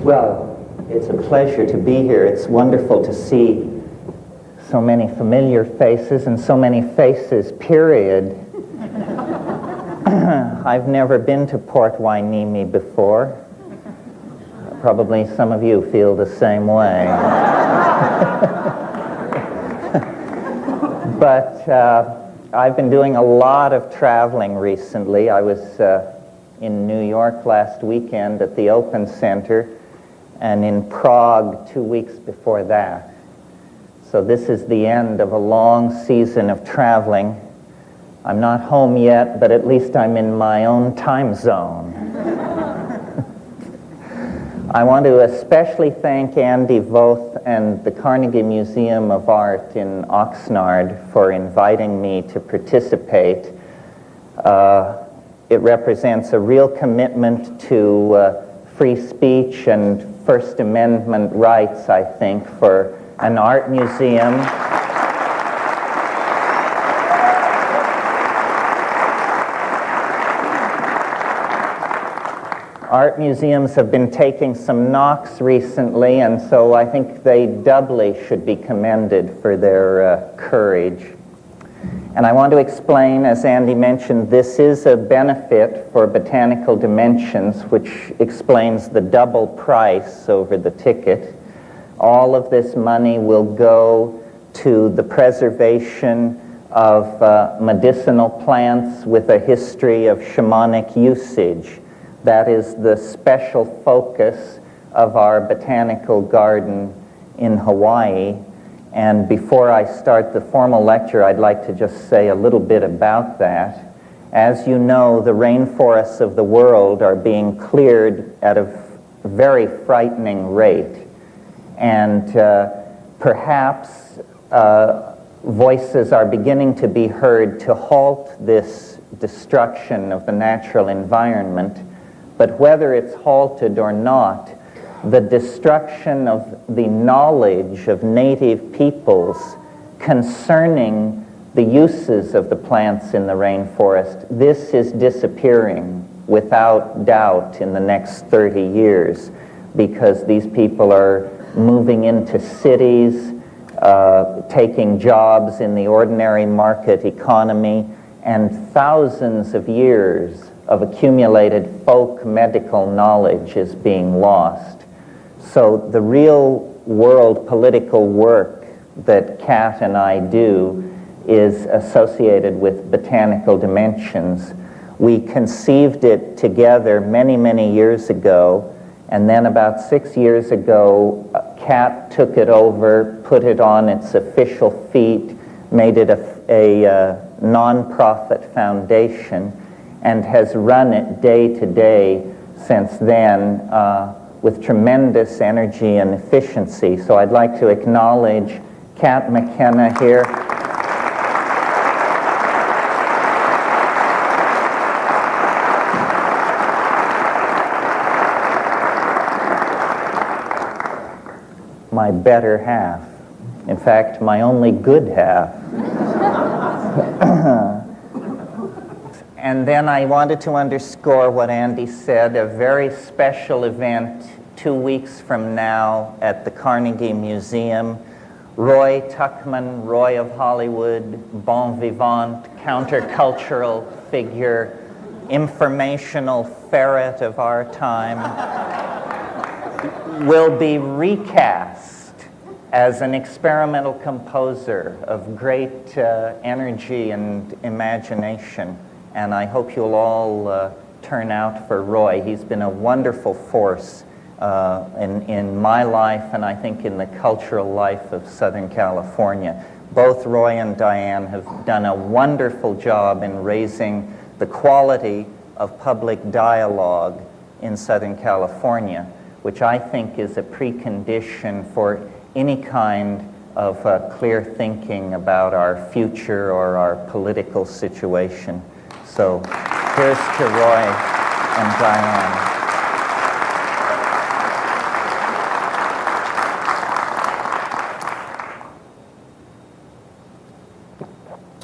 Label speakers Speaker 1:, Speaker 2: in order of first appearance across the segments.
Speaker 1: Well, it's a pleasure to be here. It's wonderful to see so many familiar faces and so many faces, period. I've never been to Port Hueneme before. Probably some of you feel the same way. But I've been doing a lot of traveling recently. I was in New York last weekend at the Open Center, and in Prague 2 weeks before that. So this is the end of a long season of traveling. I'm not home yet, but at least I'm in my own time zone. I want to especially thank Andy Voth and the Carnegie Museum of Art in Oxnard for inviting me to participate. It represents a real commitment to free speech and First Amendment rights, I think, for an art museum. Art museums have been taking some knocks recently, and so I think they doubly should be commended for their courage. And I want to explain, as Andy mentioned, this is a benefit for Botanical Dimensions, which explains the double price over the ticket. All of this money will go to the preservation of medicinal plants with a history of shamanic usage. That is the special focus of our botanical garden in Hawaii. And before I start the formal lecture, I'd like to just say a little bit about that. As you know, the rainforests of the world are being cleared at a very frightening rate. And perhaps voices are beginning to be heard to halt this destruction of the natural environment. But whether it's halted or not, the destruction of the knowledge of native peoples concerning the uses of the plants in the rainforest, this is disappearing without doubt in the next 30 years because these people are moving into cities, taking jobs in the ordinary market economy, and thousands of years of accumulated folk medical knowledge is being lost. So the real world political work that Kat and I do is associated with Botanical Dimensions. We conceived it together many, many years ago, and then about 6 years ago, Kat took it over, put it on its official feet, made it a non-profit foundation, and has run it day to day since then with tremendous energy and efficiency. So I'd like to acknowledge Kat Mckenna here. My better half. In fact, my only good half. And then I wanted to underscore what Andy said, a very special event 2 weeks from now at the Carnegie Museum. Roy Tuckman, Roy of Hollywood, bon vivant, countercultural figure, informational ferret of our time, will be recast as an experimental composer of great energy and imagination. And I hope you'll all turn out for Roy. He's been a wonderful force in my life and I think in the cultural life of Southern California. Both Roy and Diane have done a wonderful job in raising the quality of public dialogue in Southern California, which I think is a precondition for any kind of clear thinking about our future or our political situation. So here's to Roy and Diane.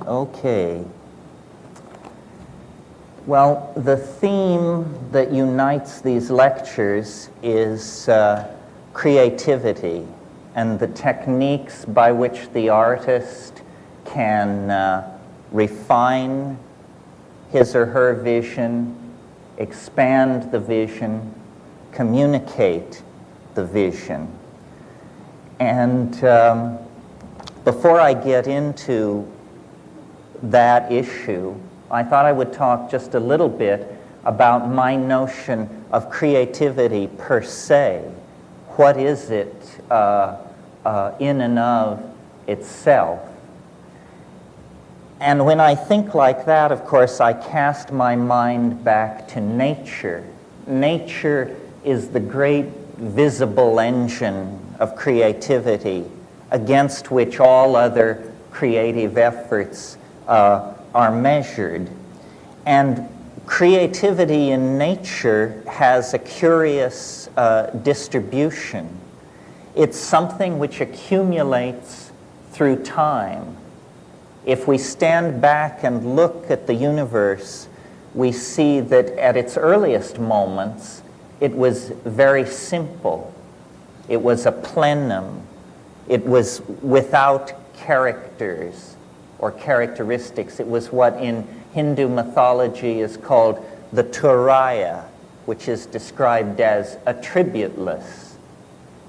Speaker 1: Okay. Well, the theme that unites these lectures is creativity and the techniques by which the artist can refine his or her vision, expand the vision, communicate the vision. And before I get into that issue, I thought I would talk just a little bit about my notion of creativity per se. What is it in and of itself? And when I think like that, of course, I cast my mind back to nature. Nature is the great visible engine of creativity against which all other creative efforts are measured. And creativity in nature has a curious distribution. It's something which accumulates through time. If we stand back and look at the universe, we see that at its earliest moments, it was very simple. It was a plenum. It was without characters or characteristics. It was what in Hindu mythology is called the Turaya, which is described as attributeless.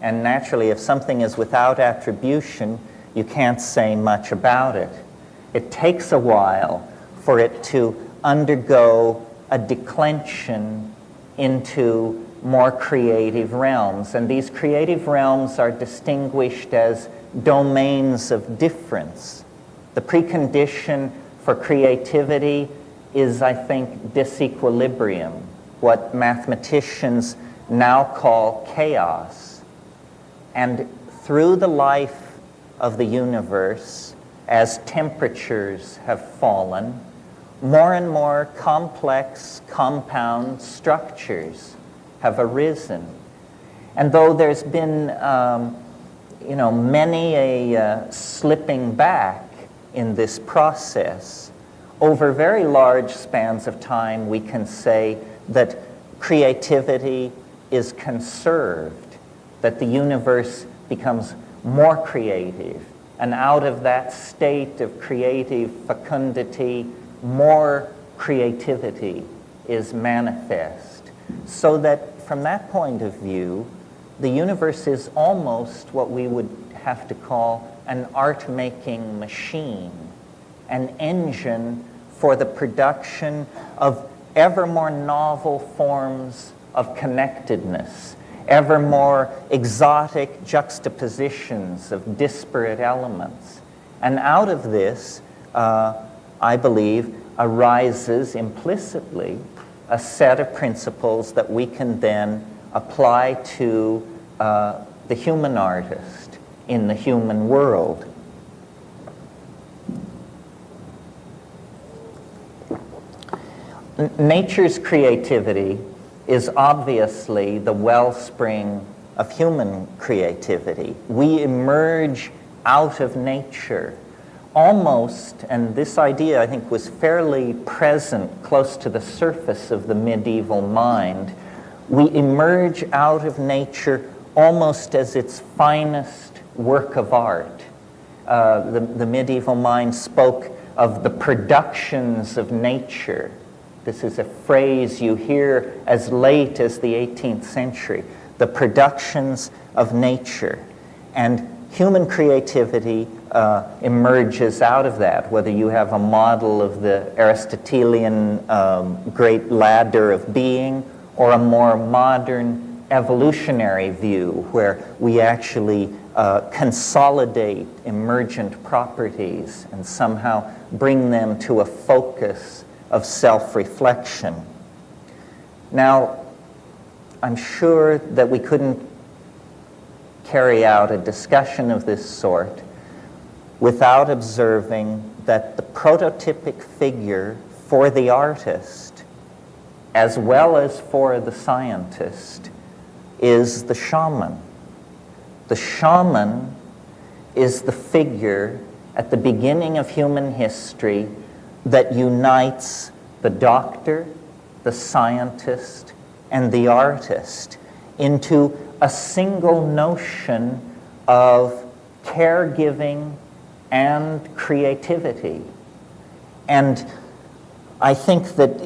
Speaker 1: And naturally, if something is without attribution, you can't say much about it. It takes a while for it to undergo a declension into more creative realms. And these creative realms are distinguished as domains of difference. The precondition for creativity is, I think, disequilibrium, what mathematicians now call chaos. And through the life of the universe, as temperatures have fallen, more and more complex compound structures have arisen. And though there's been many a slipping back in this process, over very large spans of time we can say that creativity is conserved, that the universe becomes more creative, and out of that state of creative fecundity, more creativity is manifest. So that from that point of view, the universe is almost what we would have to call an art-making machine, an engine for the production of ever more novel forms of connectedness, ever more exotic juxtapositions of disparate elements. And out of this, I believe, arises implicitly a set of principles that we can then apply to the human artist in the human world. Nature's creativity is obviously the wellspring of human creativity. We emerge out of nature almost, and this idea I think was fairly present close to the surface of the medieval mind, we emerge out of nature almost as its finest work of art. The medieval mind spoke of the productions of nature. This is a phrase you hear as late as the 18th century, the productions of nature. And human creativity emerges out of that, whether you have a model of the Aristotelian great ladder of being or a more modern evolutionary view where we actually consolidate emergent properties and somehow bring them to a focus of self-reflection. Now, I'm sure that we couldn't carry out a discussion of this sort without observing that the prototypic figure for the artist, as well as for the scientist, is the shaman. The shaman is the figure at the beginning of human history that unites the doctor, the scientist, and the artist into a single notion of caregiving and creativity. And I think that,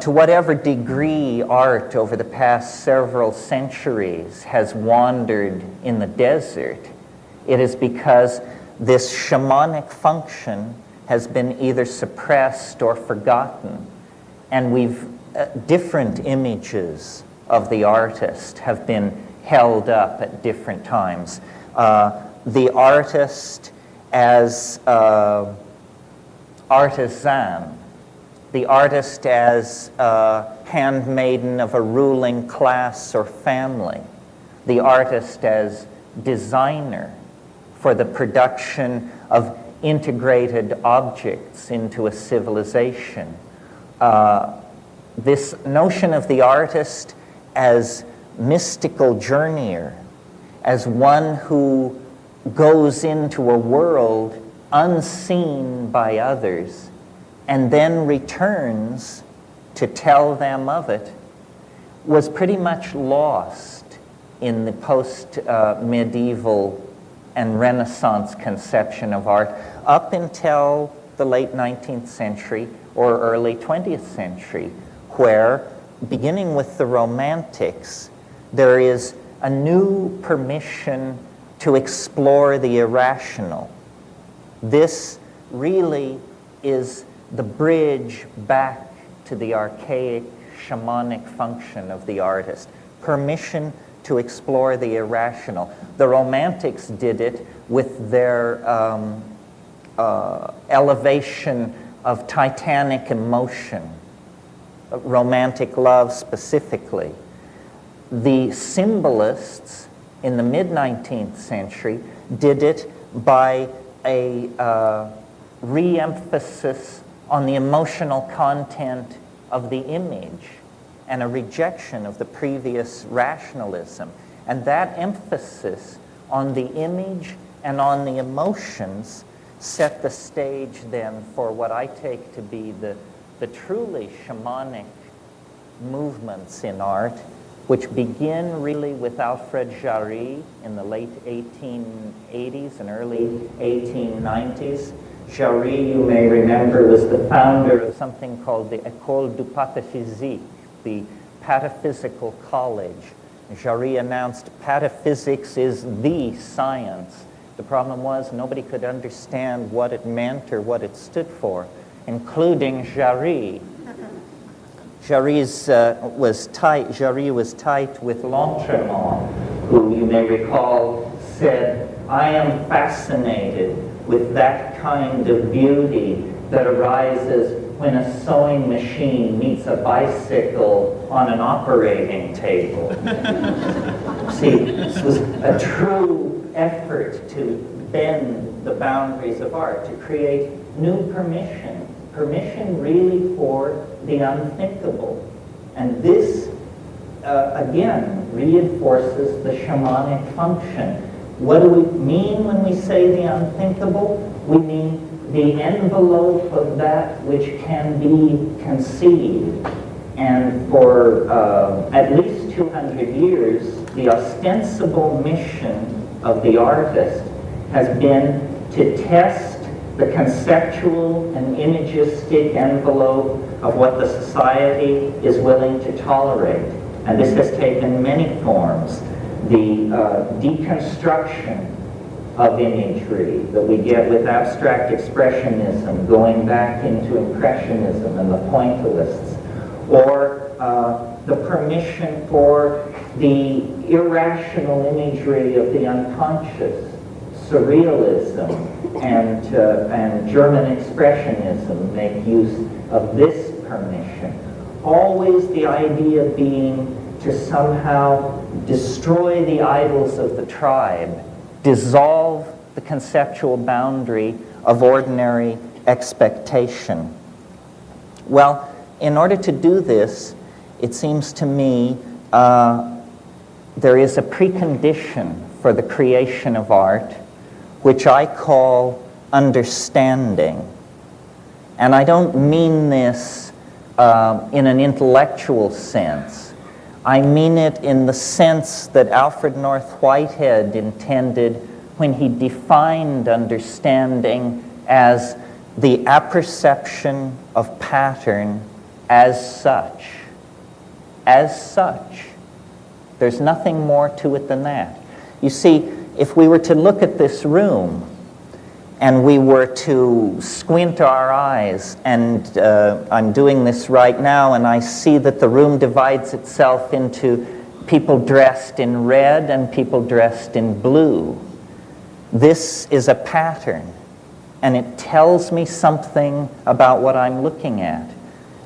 Speaker 1: to whatever degree art over the past several centuries has wandered in the desert, it is because this shamanic function has been either suppressed or forgotten. And different images of the artist have been held up at different times. The artist as artisan, the artist as handmaiden of a ruling class or family, the artist as designer for the production of integrated objects into a civilization. This notion of the artist as mystical journeyer, as one who goes into a world unseen by others and then returns to tell them of it, was pretty much lost in the post-medieval and Renaissance conception of art up until the late 19th century or early 20th century, where, beginning with the Romantics, there is a new permission to explore the irrational. This really is the bridge back to the archaic shamanic function of the artist. Permission to explore the irrational. The Romantics did it with their elevation of titanic emotion, romantic love specifically. The symbolists in the mid-19th century did it by a re-emphasis on the emotional content of the image and a rejection of the previous rationalism. And that emphasis on the image and on the emotions set the stage then for what I take to be the truly shamanic movements in art, which begin really with Alfred Jarry in the late 1880s and early 1890s. Jarry, you may remember, was the founder of something called the École du Pataphysique, the Pataphysical College. Jarry announced pataphysics is the science. The problem was nobody could understand what it meant or what it stood for, including Jarry. Jarry was tight with L'Entremont, who you may recall said, "I am fascinated with that kind of beauty that arises when a sewing machine meets a bicycle on an operating table." See, this was a true effort to bend the boundaries of art, to create new permission really for the unthinkable. And this, again, reinforces the shamanic function. What do we mean when we say the unthinkable? We mean the envelope of that which can be conceived. And for at least 200 years, the ostensible mission of the artist has been to test the conceptual and imagistic envelope of what the society is willing to tolerate. And this has taken many forms. The deconstruction of imagery that we get with abstract expressionism, going back into impressionism and the pointillists, or the permission for the irrational imagery of the unconscious, surrealism, and German expressionism make use of this permission. Always the idea being to somehow destroy the idols of the tribe, dissolve the conceptual boundary of ordinary expectation. Well, in order to do this, it seems to me there is a precondition for the creation of art, which I call understanding. And I don't mean this in an intellectual sense. I mean it in the sense that Alfred North Whitehead intended when he defined understanding as the apperception of pattern as such. As such. There's nothing more to it than that. You see, if we were to look at this room and we were to squint our eyes, and I'm doing this right now, and I see that the room divides itself into people dressed in red and people dressed in blue. This is a pattern, and it tells me something about what I'm looking at.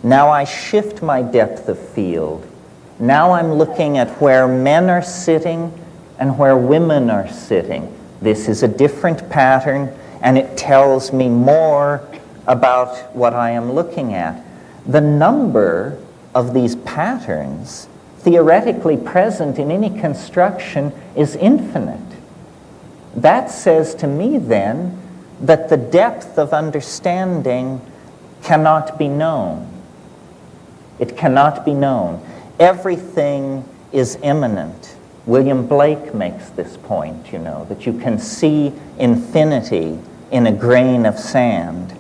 Speaker 1: Now I shift my depth of field. Now I'm looking at where men are sitting and where women are sitting. This is a different pattern, and it tells me more about what I am looking at. The number of these patterns theoretically present in any construction is infinite. That says to me then that the depth of understanding cannot be known. It cannot be known. Everything is immanent. William Blake makes this point, you know, that you can see infinity in a grain of sand.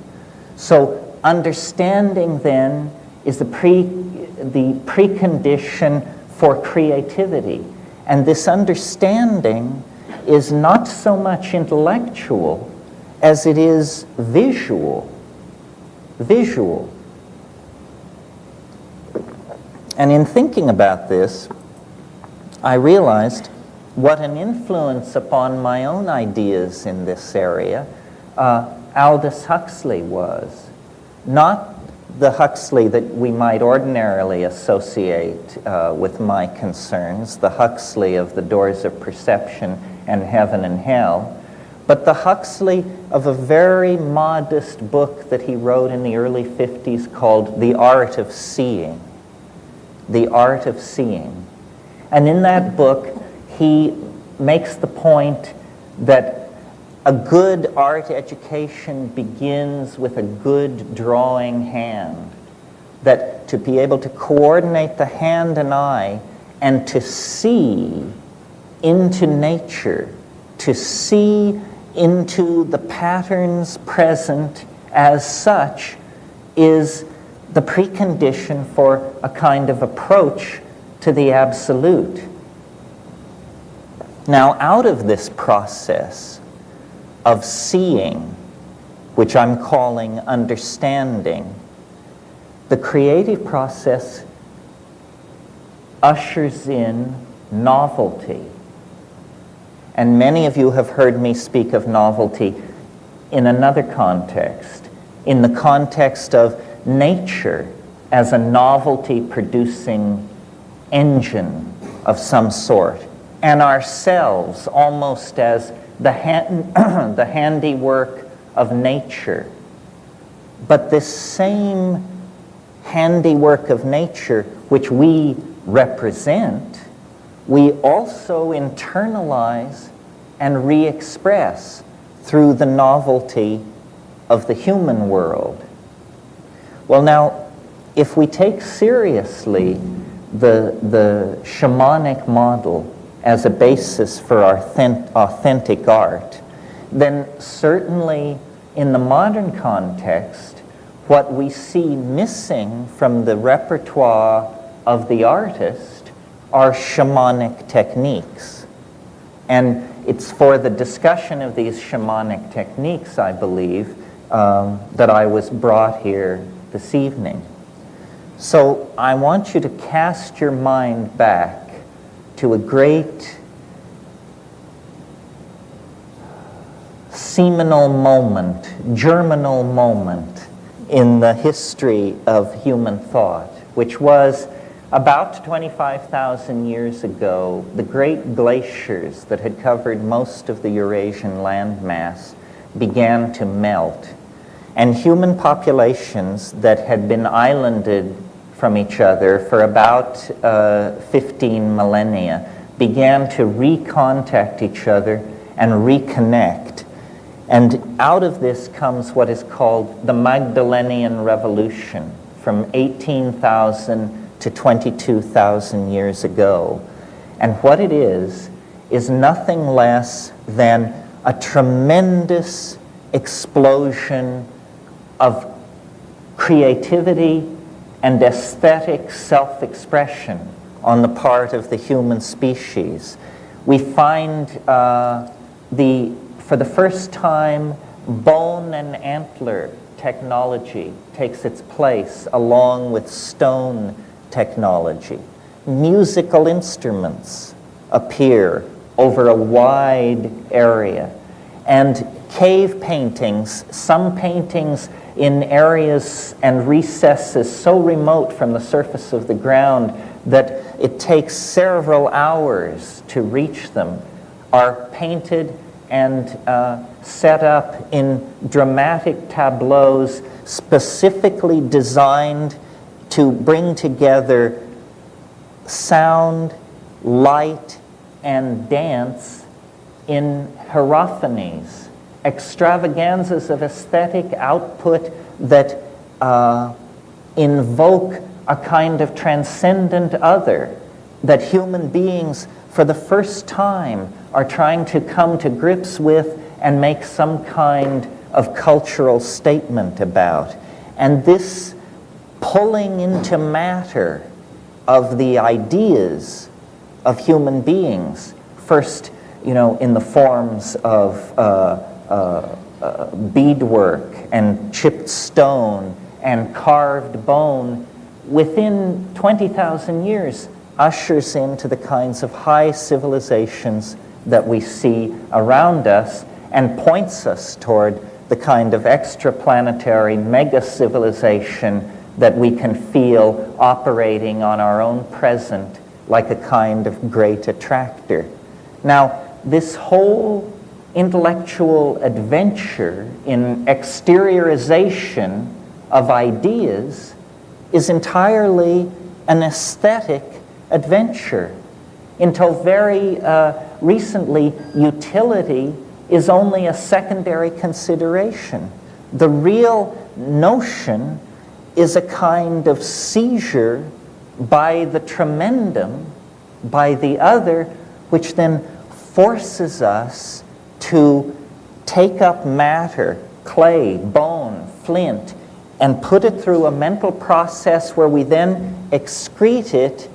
Speaker 1: So understanding then is the precondition for creativity. And this understanding is not so much intellectual as it is visual. Visual. And in thinking about this, I realized what an influence upon my own ideas in this area Aldous Huxley was. Not the Huxley that we might ordinarily associate with my concerns, the Huxley of the Doors of Perception and Heaven and Hell, but the Huxley of a very modest book that he wrote in the early 50s called The Art of Seeing. The Art of Seeing. And in that book, he makes the point that a good art education begins with a good drawing hand. That to be able to coordinate the hand and eye and to see into nature, to see into the patterns present as such, is the precondition for a kind of approach to the absolute. Now, out of this process of seeing, which I'm calling understanding, the creative process ushers in novelty. And many of you have heard me speak of novelty in another context, in the context of nature as a novelty-producing engine of some sort, and ourselves almost as the handiwork of nature. But this same handiwork of nature, which we represent, we also internalize and re-express through the novelty of the human world. Well, now, if we take seriously the shamanic model as a basis for authentic art, then certainly in the modern context, what we see missing from the repertoire of the artist are shamanic techniques. And it's for the discussion of these shamanic techniques, I believe, that I was brought here this evening. So I want you to cast your mind back to a great seminal moment, germinal moment in the history of human thought, which was about 25,000 years ago. The great glaciers that had covered most of the Eurasian landmass began to melt, and human populations that had been islanded from each other for about 15 millennia began to recontact each other and reconnect. And out of this comes what is called the Magdalenian Revolution from 18,000 to 22,000 years ago. And what it is nothing less than a tremendous explosion of creativity and aesthetic self-expression on the part of the human species. We find for the first time, bone and antler technology takes its place along with stone technology. Musical instruments appear over a wide area. And cave paintings, some paintings in areas and recesses so remote from the surface of the ground that it takes several hours to reach them, are painted and set up in dramatic tableaus specifically designed to bring together sound, light, and dance in hierophanies, extravaganzas of aesthetic output that invoke a kind of transcendent other that human beings for the first time are trying to come to grips with and make some kind of cultural statement about. And this pulling into matter of the ideas of human beings, first, in the forms of beadwork and chipped stone and carved bone, within 20,000 years ushers into the kinds of high civilizations that we see around us and points us toward the kind of extraplanetary mega civilization that we can feel operating on our own present like a kind of great attractor. Now, this whole intellectual adventure in exteriorization of ideas is entirely an aesthetic adventure. Until very recently, utility is only a secondary consideration. The real notion is a kind of seizure by the tremendum, by the other, which then forces us to take up matter, clay, bone, flint, and put it through a mental process where we then excrete it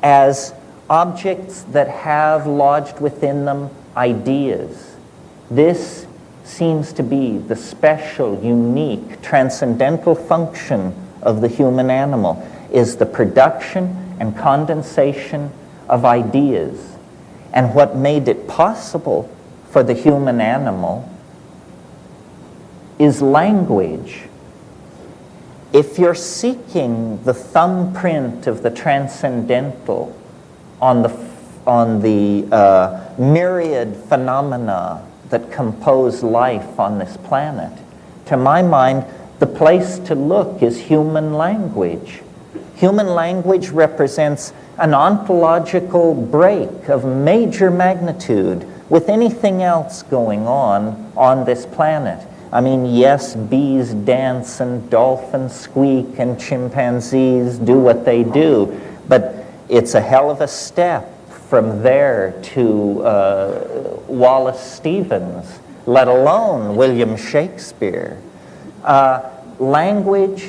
Speaker 1: as objects that have lodged within them ideas. This seems to be the special, unique, transcendental function of the human animal, is the production and condensation of ideas. And what made it possible for the human animal is language. If you're seeking the thumbprint of the transcendental on the myriad phenomena that compose life on this planet, to my mind, the place to look is human language. Human language represents an ontological break of major magnitude with anything else going on this planet. I mean, yes, bees dance and dolphins squeak and chimpanzees do what they do, but it's a hell of a step from there to Wallace Stevens, let alone William Shakespeare. Language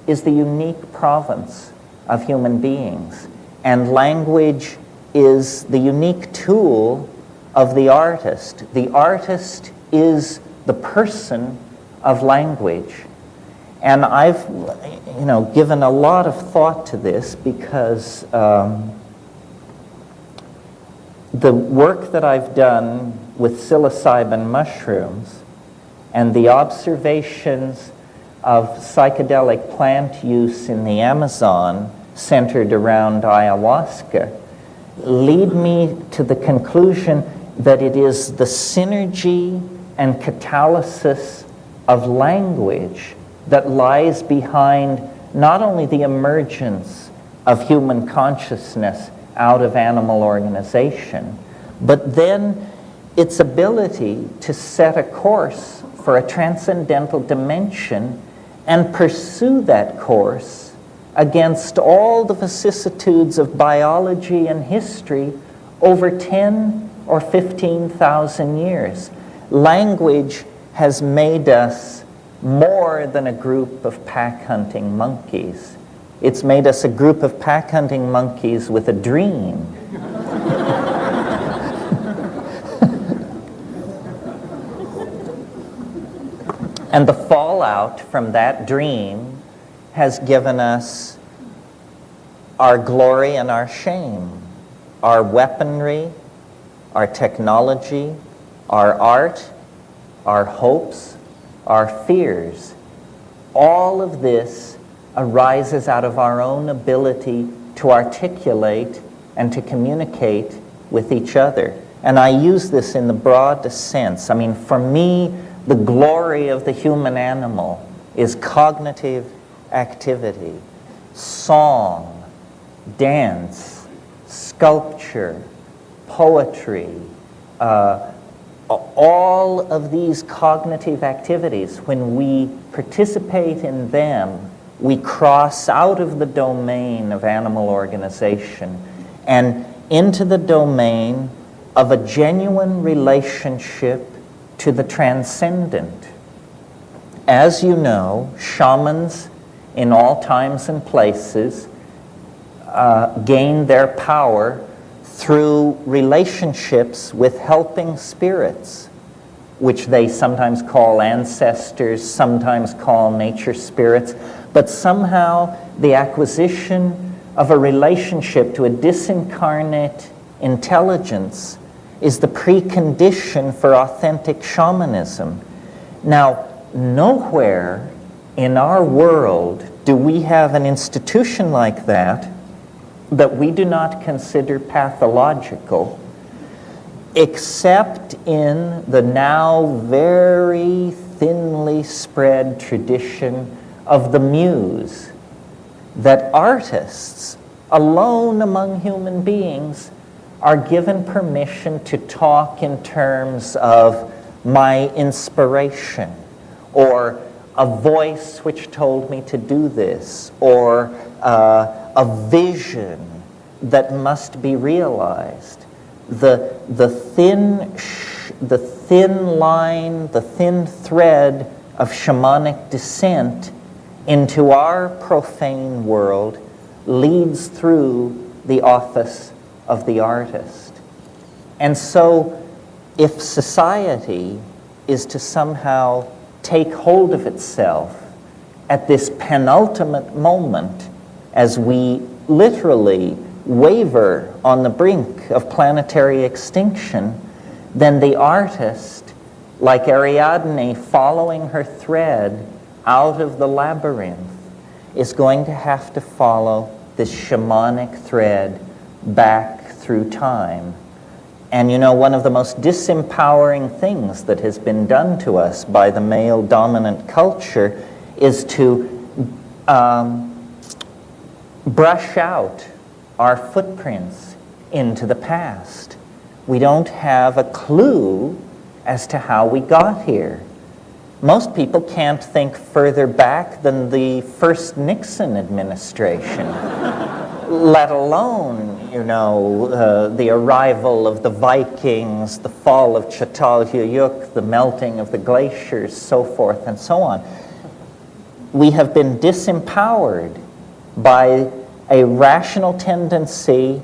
Speaker 1: is the unique province of human beings, and language is the unique tool of the artist. The artist is the person of language. And I've, given a lot of thought to this because the work that I've done with psilocybin mushrooms and the observations of psychedelic plant use in the Amazon centered around ayahuasca lead me to the conclusion that it is the synergy and catalysis of language that lies behind not only the emergence of human consciousness out of animal organization, but then its ability to set a course for a transcendental dimension and pursue that course against all the vicissitudes of biology and history over 10 or 15,000 years. Language has made us more than a group of pack-hunting monkeys. It's made us a group of pack-hunting monkeys with a dream. And the fallout from that dream has given us our glory and our shame, our weaponry, our technology, our art, our hopes, our fears. All of this arises out of our own ability to articulate and to communicate with each other. And I use this in the broadest sense. I mean, for me, the glory of the human animal is cognitive activity, song, dance, sculpture, poetry, all of these cognitive activities. When we participate in them, we cross out of the domain of animal organization and into the domain of a genuine relationship to the transcendent. As you know, shamans in all times and places gain their power through relationships with helping spirits, which they sometimes call ancestors, sometimes call nature spirits, but somehow the acquisition of a relationship to a disincarnate intelligence is the precondition for authentic shamanism. Now, nowhere in our world do we have an institution like that we do not consider pathological, except in the now very thinly spread tradition of the muse, that artists, alone among human beings, are given permission to talk in terms of my inspiration, or a voice which told me to do this, or a vision that must be realized. The thin line, the thin thread of shamanic descent into our profane world leads through the office of the artist. And so, if society is to somehow take hold of itself at this penultimate moment, as we literally waver on the brink of planetary extinction, then the artist, like Ariadne following her thread out of the labyrinth, is going to have to follow this shamanic thread back through time. And you know, one of the most disempowering things that has been done to us by the male-dominant culture is to brush out our footprints into the past. We don't have a clue as to how we got here. Most people can't think further back than the first Nixon administration, let alone, you know, the arrival of the Vikings, the fall of Çatalhöyük, the melting of the glaciers, so forth and so on. We have been disempowered by a rational tendency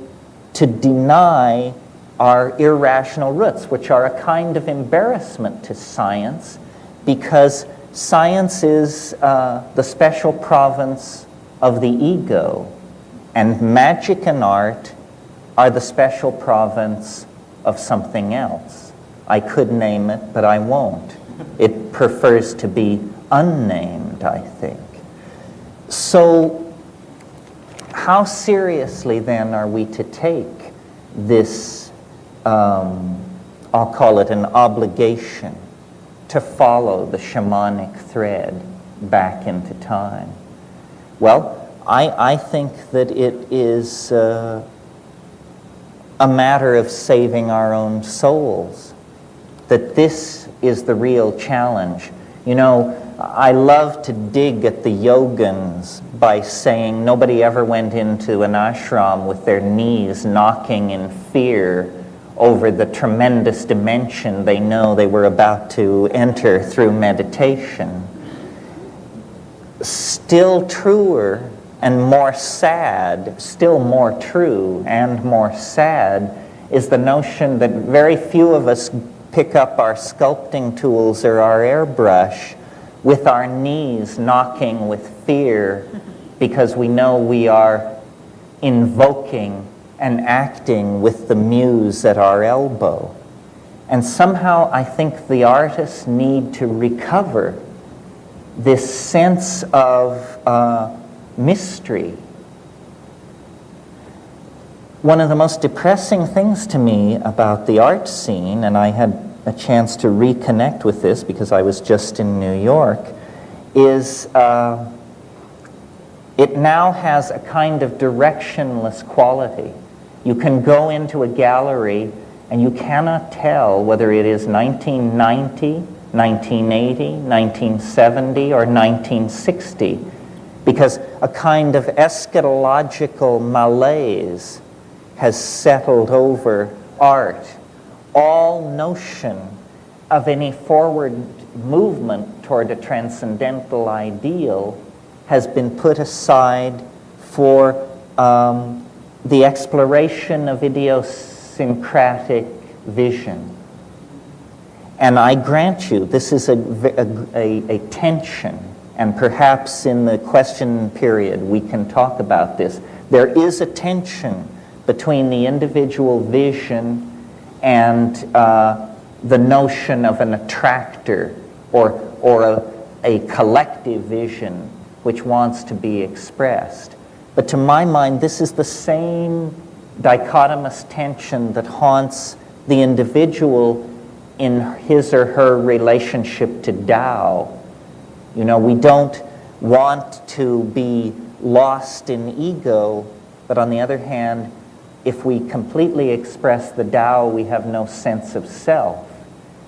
Speaker 1: to deny our irrational roots, which are a kind of embarrassment to science, because science is the special province of the ego, and magic and art are the special province of something else. I could name it, but I won't. It prefers to be unnamed, I think. So, how seriously then are we to take this, I'll call it an obligation, to follow the shamanic thread back into time? Well, I think that it is a matter of saving our own souls, that this is the real challenge. You know, I love to dig at the yogins by saying nobody ever went into an ashram with their knees knocking in fear over the tremendous dimension they know they were about to enter through meditation. Still truer and more sad, still more true and more sad, is the notion that very few of us pick up our sculpting tools or our airbrush with our knees knocking with fear because we know we are invoking and acting with the muse at our elbow. And somehow I think the artists need to recover this sense of mystery. One of the most depressing things to me about the art scene, and I had a chance to reconnect with this because I was just in New York, is it now has a kind of directionless quality. You can go into a gallery and you cannot tell whether it is 1990, 1980, 1970, or 1960, because a kind of eschatological malaise has settled over art. All notion of any forward movement toward a transcendental ideal has been put aside for the exploration of idiosyncratic vision. And I grant you, this is a tension, and perhaps in the question period we can talk about this. There is a tension between the individual vision and the notion of an attractor or a collective vision which wants to be expressed. But to my mind, this is the same dichotomous tension that haunts the individual in his or her relationship to Tao. You know, we don't want to be lost in ego, but on the other hand, if we completely express the Tao, we have no sense of self.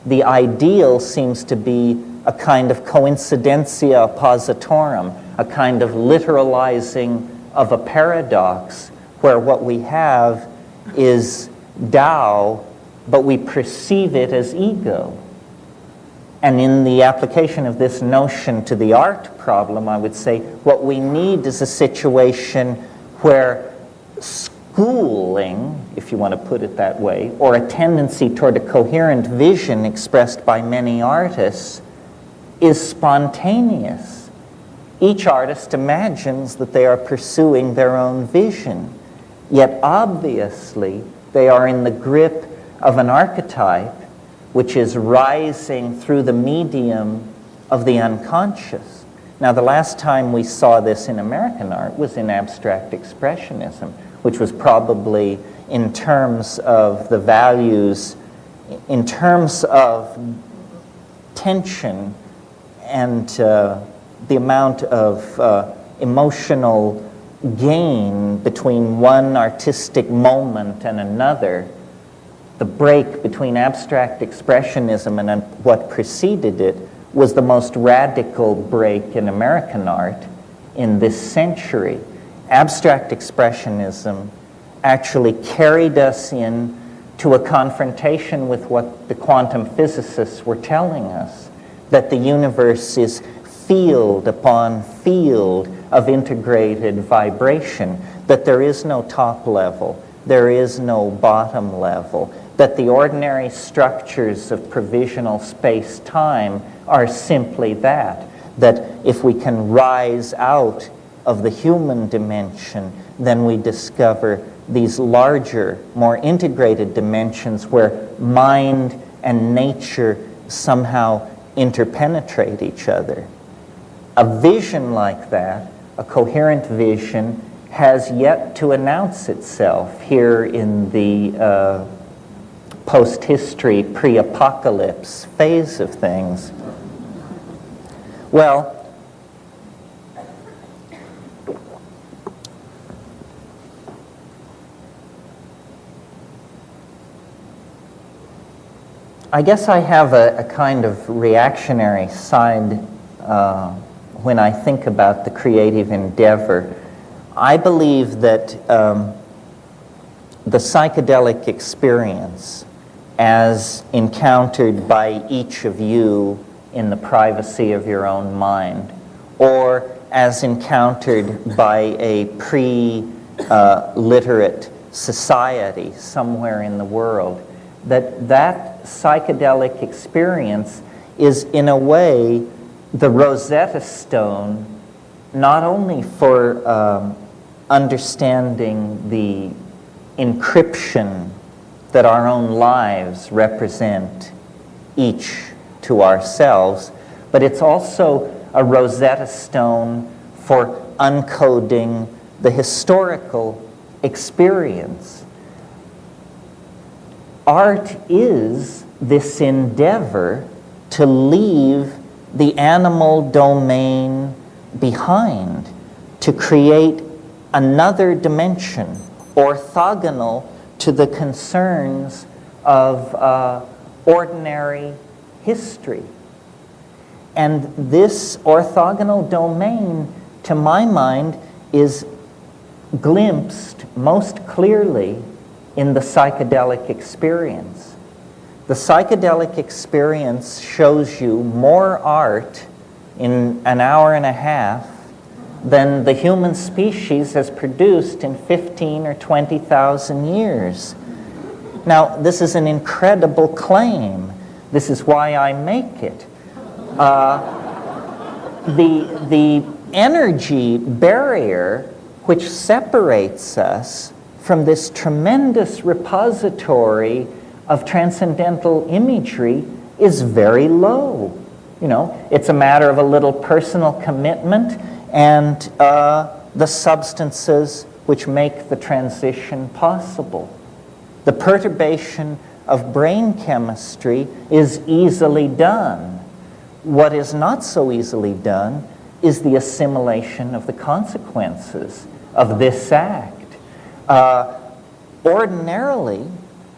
Speaker 1: The ideal seems to be a kind of coincidentia oppositorum, a kind of literalizing of a paradox, where what we have is Tao, but we perceive it as ego. And in the application of this notion to the art problem, I would say what we need is a situation where schooling, if you want to put it that way, or a tendency toward a coherent vision expressed by many artists is spontaneous. Each artist imagines that they are pursuing their own vision, yet obviously they are in the grip of an archetype which is rising through the medium of the unconscious. Now, the last time we saw this in American art was in abstract expressionism, which was probably in terms of the values, in terms of tension and the amount of emotional gain between one artistic moment and another. The break between abstract expressionism and what preceded it was the most radical break in American art in this century. Abstract expressionism actually carried us in to a confrontation with what the quantum physicists were telling us, that the universe is field upon field of integrated vibration, that there is no top level, there is no bottom level, that the ordinary structures of provisional space-time are simply that if we can rise out of the human dimension, then we discover these larger, more integrated dimensions where mind and nature somehow interpenetrate each other. A vision like that, a coherent vision, has yet to announce itself here in the post-history, pre-apocalypse phase of things. Well, I guess I have a kind of reactionary side when I think about the creative endeavor. I believe that the psychedelic experience, as encountered by each of you in the privacy of your own mind, or as encountered by a pre-literate society somewhere in the world, that psychedelic experience is in a way the Rosetta Stone, not only for understanding the encryption that our own lives represent each to ourselves, but it's also a Rosetta Stone for uncoding the historical experience. Art is this endeavor to leave the animal domain behind, to create another dimension orthogonal to the concerns of ordinary history. And this orthogonal domain, to my mind, is glimpsed most clearly in the psychedelic experience. The psychedelic experience shows you more art in an hour and a half than the human species has produced in 15 or 20,000 years. Now, this is an incredible claim. This is why I make it. The energy barrier which separates us from this tremendous repository of transcendental imagery is very low. You know, it's a matter of a little personal commitment and the substances which make the transition possible. The perturbation of brain chemistry is easily done. What is not so easily done is the assimilation of the consequences of this act. Ordinarily,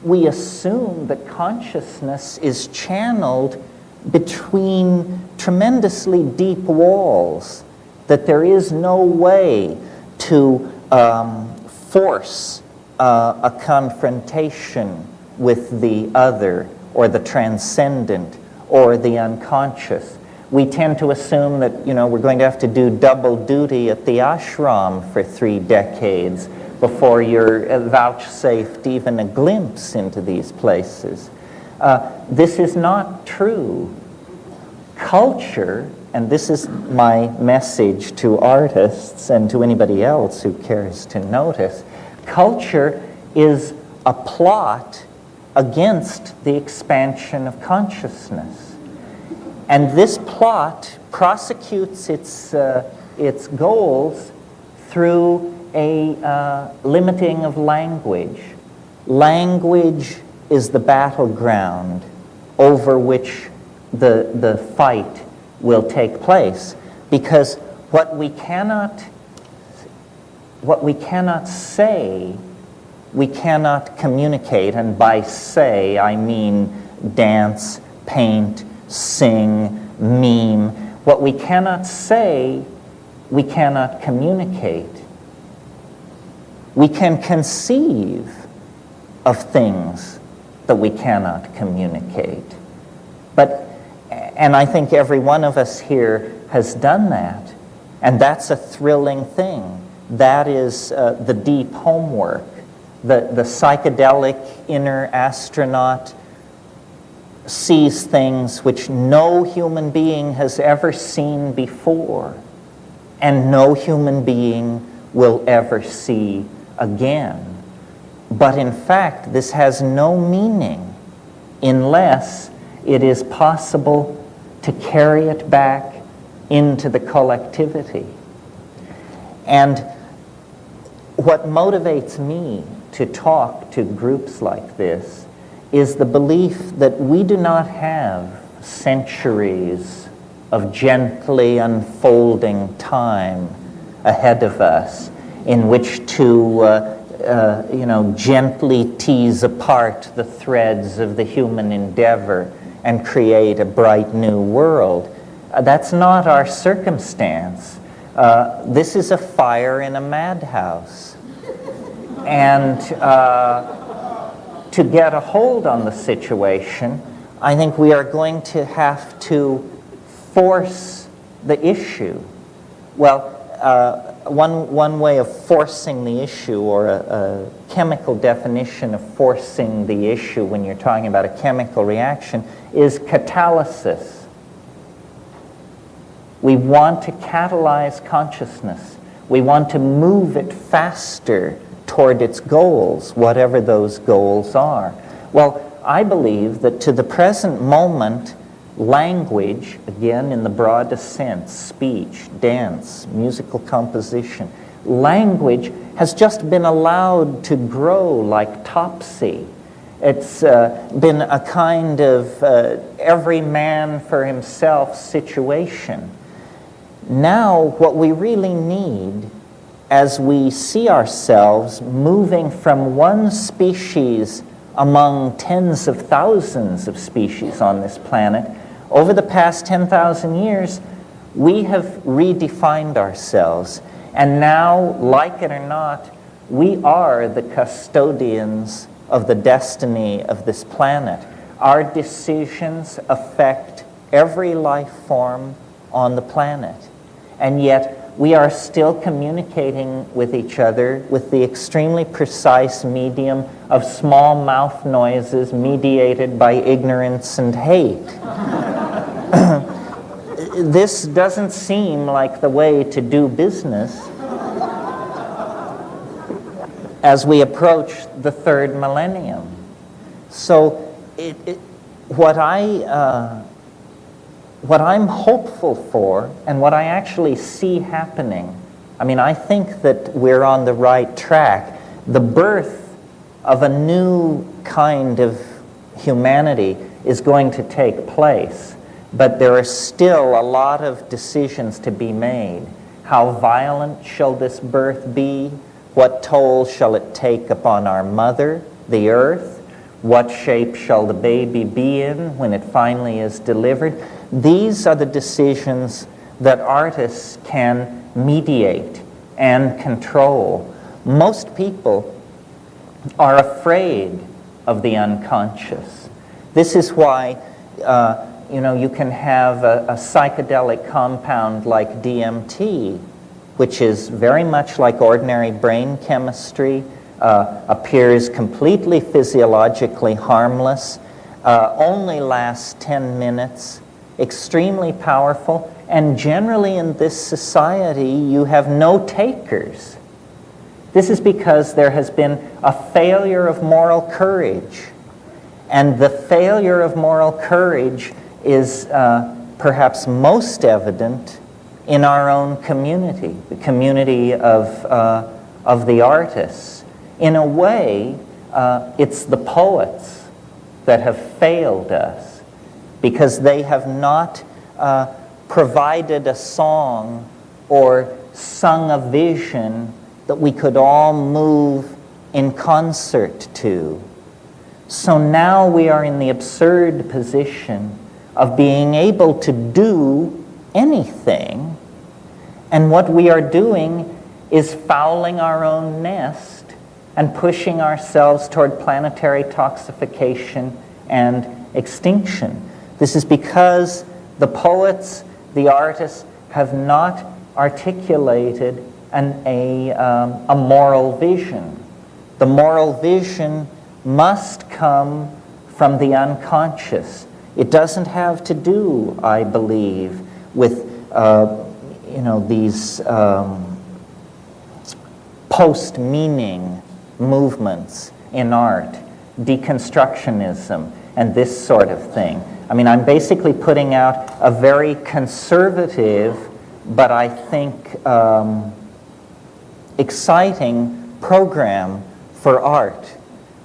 Speaker 1: we assume that consciousness is channeled between tremendously deep walls, that there is no way to force a confrontation with the other or the transcendent or the unconscious. We tend to assume that, you know, we're going to have to do double duty at the ashram for 3 decades before you're vouchsafed even a glimpse into these places. This is not true. Culture, and this is my message to artists and to anybody else who cares to notice, culture is a plot against the expansion of consciousness. And this plot prosecutes its goals through a limiting of language. Language is the battleground over which the fight will take place, because what we cannot say, we cannot communicate. And by say, I mean dance, paint, sing, meme. What we cannot say, we cannot communicate. We can conceive of things that we cannot communicate. And I think every one of us here has done that. And that's a thrilling thing. That is the deep homework. The psychedelic inner astronaut sees things which no human being has ever seen before, and no human being will ever see again. But in fact, this has no meaning unless it is possible to carry it back into the collectivity. And what motivates me to talk to groups like this is the belief that we do not have centuries of gently unfolding time ahead of us in which to gently tease apart the threads of the human endeavor and create a bright new world. That's not our circumstance. This is a fire in a madhouse. And to get a hold on the situation, I think we are going to have to force the issue. Well, one way of forcing the issue, or a chemical definition of forcing the issue when you're talking about a chemical reaction, is catalysis. We want to catalyze consciousness. We want to move it faster toward its goals, whatever those goals are. Well, I believe that to the present moment, language, again in the broadest sense, speech, dance, musical composition, language has just been allowed to grow like topsy. It's been a kind of every man for himself situation. Now, what we really need, as we see ourselves moving from one species among tens of thousands of species on this planet, over the past 10,000 years, we have redefined ourselves. And now, like it or not, we are the custodians of the destiny of this planet. Our decisions affect every life form on the planet. And yet, we are still communicating with each other with the extremely precise medium of small mouth noises mediated by ignorance and hate. This doesn't seem like the way to do business as we approach the third millennium. So what I'm hopeful for, and what I actually see happening, I mean, I think that we're on the right track. The birth of a new kind of humanity is going to take place, but there are still a lot of decisions to be made. How violent shall this birth be? What toll shall it take upon our mother, the earth? What shape shall the baby be in when it finally is delivered? These are the decisions that artists can mediate and control. Most people are afraid of the unconscious. This is why you can have a psychedelic compound like DMT, which is very much like ordinary brain chemistry, appears completely physiologically harmless, only lasts 10 minutes, extremely powerful, and generally in this society you have no takers. This is because there has been a failure of moral courage. And the failure of moral courage is perhaps most evident in our own community, the community of the artists. In a way, it's the poets that have failed us because they have not provided a song or sung a vision that we could all move in concert to. So now we are in the absurd position of being able to do anything, and what we are doing is fouling our own nest and pushing ourselves toward planetary toxification and extinction. This is because the poets, the artists, have not articulated a moral vision. The moral vision must come from the unconscious. It doesn't have to do, I believe, with these post-meaning movements in art, deconstructionism, and this sort of thing. I mean, I'm basically putting out a very conservative, but I think exciting program for art.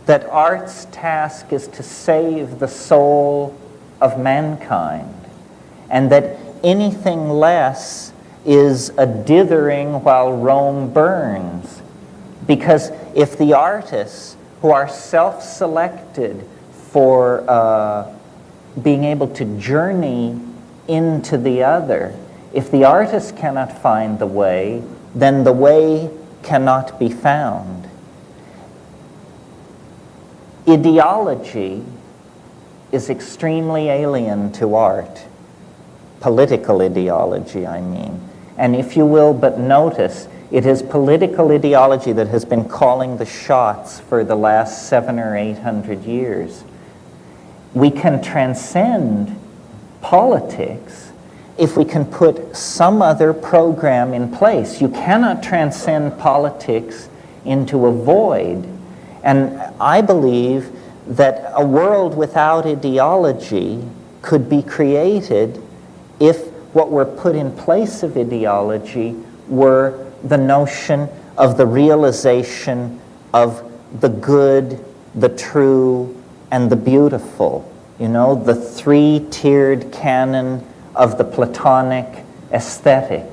Speaker 1: That art's task is to save the soul of mankind, and that anything less is a dithering while Rome burns. Because if the artists who are self-selected for being able to journey into the other. If the artist cannot find the way, then the way cannot be found. Ideology is extremely alien to art. Political ideology, I mean. And if you will but notice, it is political ideology that has been calling the shots for the last 700 or 800 years. We can transcend politics if we can put some other program in place. You cannot transcend politics into a void. And I believe that a world without ideology could be created if what were put in place of ideology were the notion of the realization of the good, the true, and the beautiful. You know, the three-tiered canon of the Platonic aesthetic.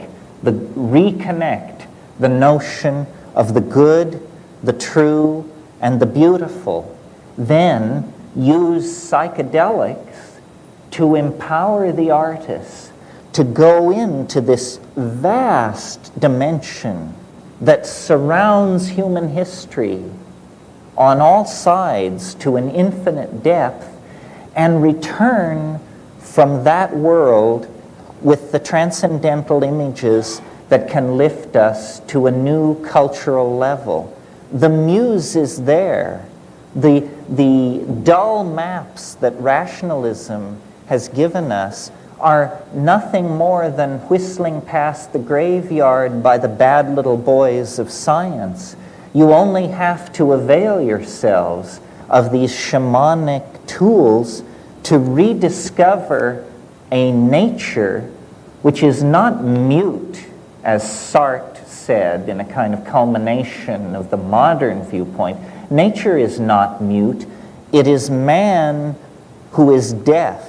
Speaker 1: Reconnect the notion of the good, the true, and the beautiful. Then use psychedelics to empower the artists to go into this vast dimension that surrounds human history on all sides to an infinite depth, and return from that world with the transcendental images that can lift us to a new cultural level. The muse is there. The dull maps that rationalism has given us are nothing more than whistling past the graveyard by the bad little boys of science. You only have to avail yourselves of these shamanic tools to rediscover a nature which is not mute, as Sartre said in a kind of culmination of the modern viewpoint. Nature is not mute. It is man who is deaf.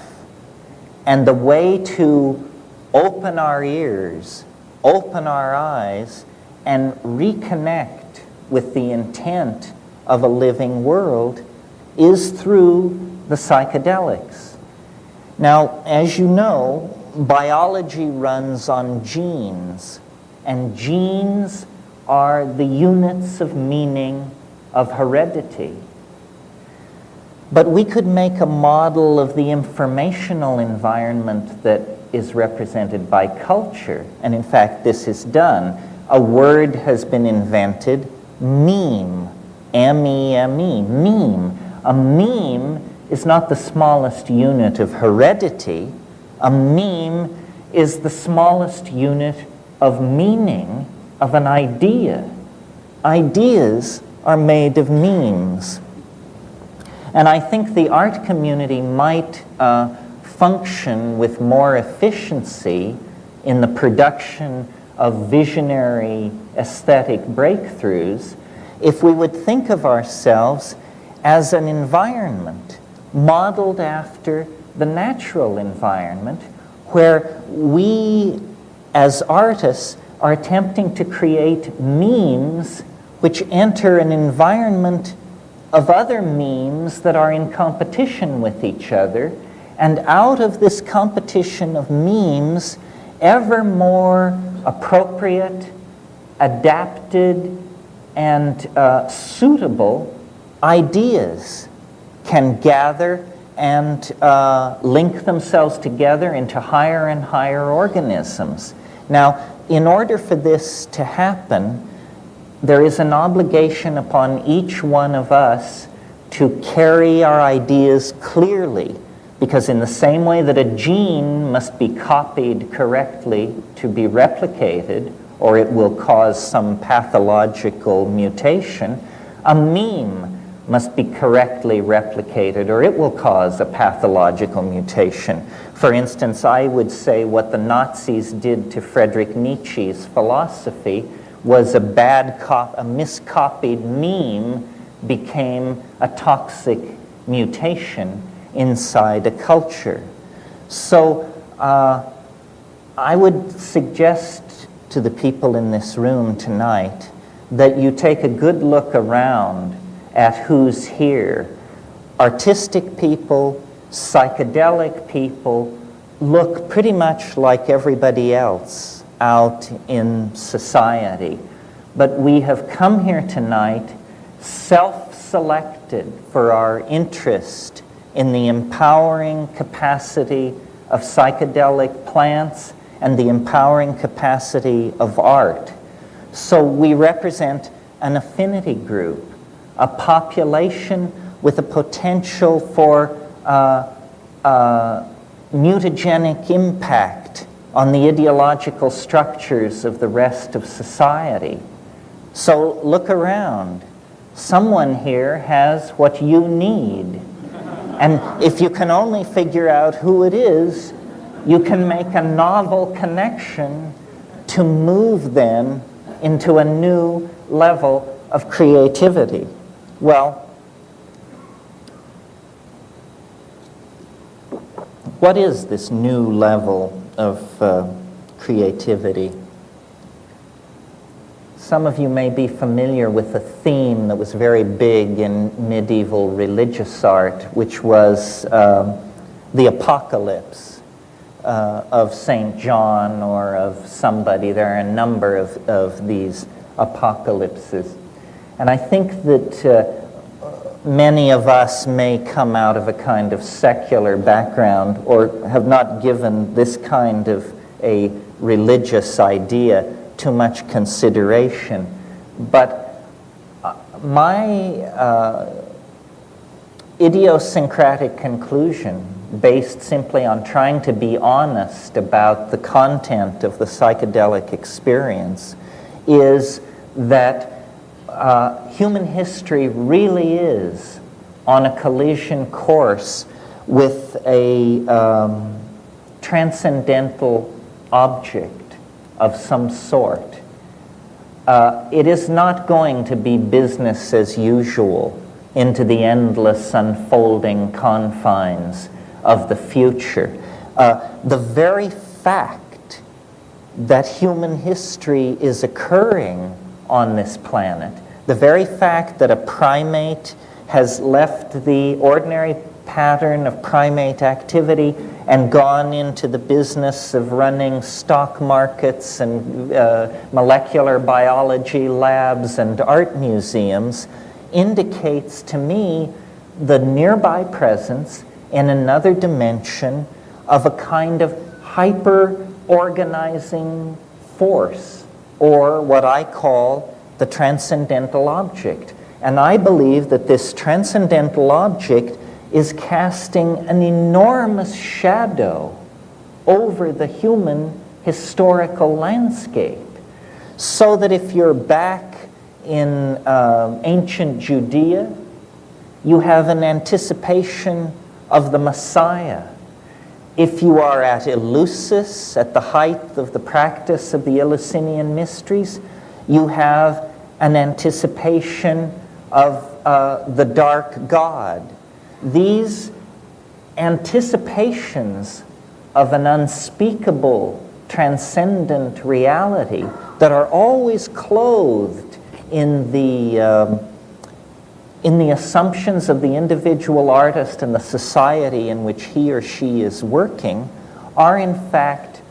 Speaker 1: And the way to open our ears, open our eyes, and reconnect with the intent of a living world is through the psychedelics. Now, as you know, biology runs on genes, and genes are the units of meaning of heredity. But we could make a model of the informational environment that is represented by culture. And in fact, this is done. A word has been invented, meme, M-E-M-E, meme. A meme is not the smallest unit of heredity. A meme is the smallest unit of meaning of an idea. Ideas are made of memes. And I think the art community might function with more efficiency in the production of visionary aesthetic breakthroughs if we would think of ourselves as an environment modeled after the natural environment, where we as artists are attempting to create memes which enter an environment of other memes that are in competition with each other, and out of this competition of memes, ever more appropriate, adapted, and suitable ideas can gather and link themselves together into higher and higher organisms. Now, in order for this to happen, there is an obligation upon each one of us to carry our ideas clearly, because in the same way that a gene must be copied correctly to be replicated, or it will cause some pathological mutation, a meme must be correctly replicated, or it will cause a pathological mutation. For instance, I would say what the Nazis did to Friedrich Nietzsche's philosophy was a miscopied meme became a toxic mutation inside a culture. So I would suggest to the people in this room tonight that you take a good look around at who's here. Artistic people, psychedelic people, look pretty much like everybody else out in society. But we have come here tonight self-selected for our interest in the empowering capacity of psychedelic plants and the empowering capacity of art. So we represent an affinity group, a population with a potential for mutagenic impact on the ideological structures of the rest of society. So look around. Someone here has what you need. And if you can only figure out who it is, you can make a novel connection to move them into a new level of creativity. Well, what is this new level of creativity? Some of you may be familiar with a theme that was very big in medieval religious art, which was the apocalypse of St. John or of somebody. There are a number of these apocalypses. And I think that many of us may come out of a kind of secular background or have not given this kind of a religious idea too much consideration. But my idiosyncratic conclusion, based simply on trying to be honest about the content of the psychedelic experience, is that human history really is on a collision course with a transcendental object of some sort. It is not going to be business as usual into the endless unfolding confines of the future. The very fact that human history is occurring on this planet, the very fact that a primate has left the ordinary pattern of primate activity and gone into the business of running stock markets and molecular biology labs and art museums, indicates to me the nearby presence in another dimension of a kind of hyper-organizing force, or what I call the transcendental object. And I believe that this transcendental object is casting an enormous shadow over the human historical landscape. So that if you're back in ancient Judea, you have an anticipation of the Messiah. If you are at Eleusis, at the height of the practice of the Eleusinian mysteries, you have an anticipation of the dark God. These anticipations of an unspeakable, transcendent reality that are always clothed in the assumptions of the individual artist and the society in which he or she is working are in fact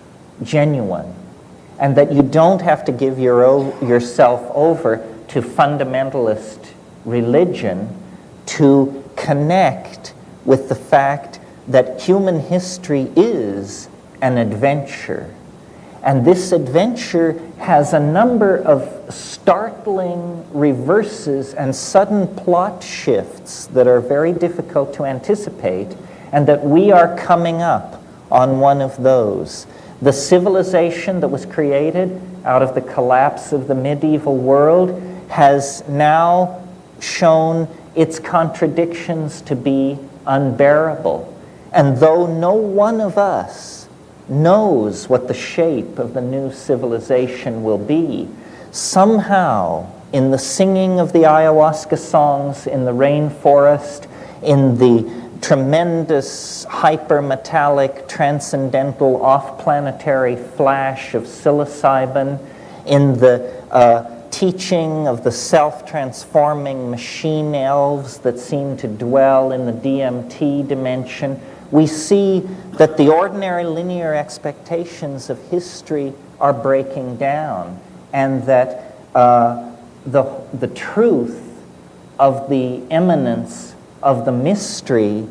Speaker 1: genuine, and that you don't have to give yourself over to fundamentalist religion to connect with the fact that human history is an adventure. And this adventure has a number of startling reverses and sudden plot shifts that are very difficult to anticipate, and that we are coming up on one of those. The civilization that was created out of the collapse of the medieval world has now shown its contradictions to be unbearable. And though no one of us knows what the shape of the new civilization will be, somehow in the singing of the ayahuasca songs in the rainforest, in the tremendous hypermetallic transcendental off-planetary flash of psilocybin, in the teaching of the self-transforming machine elves that seem to dwell in the DMT dimension, we see that the ordinary linear expectations of history are breaking down, and that the truth of the immanence of the mystery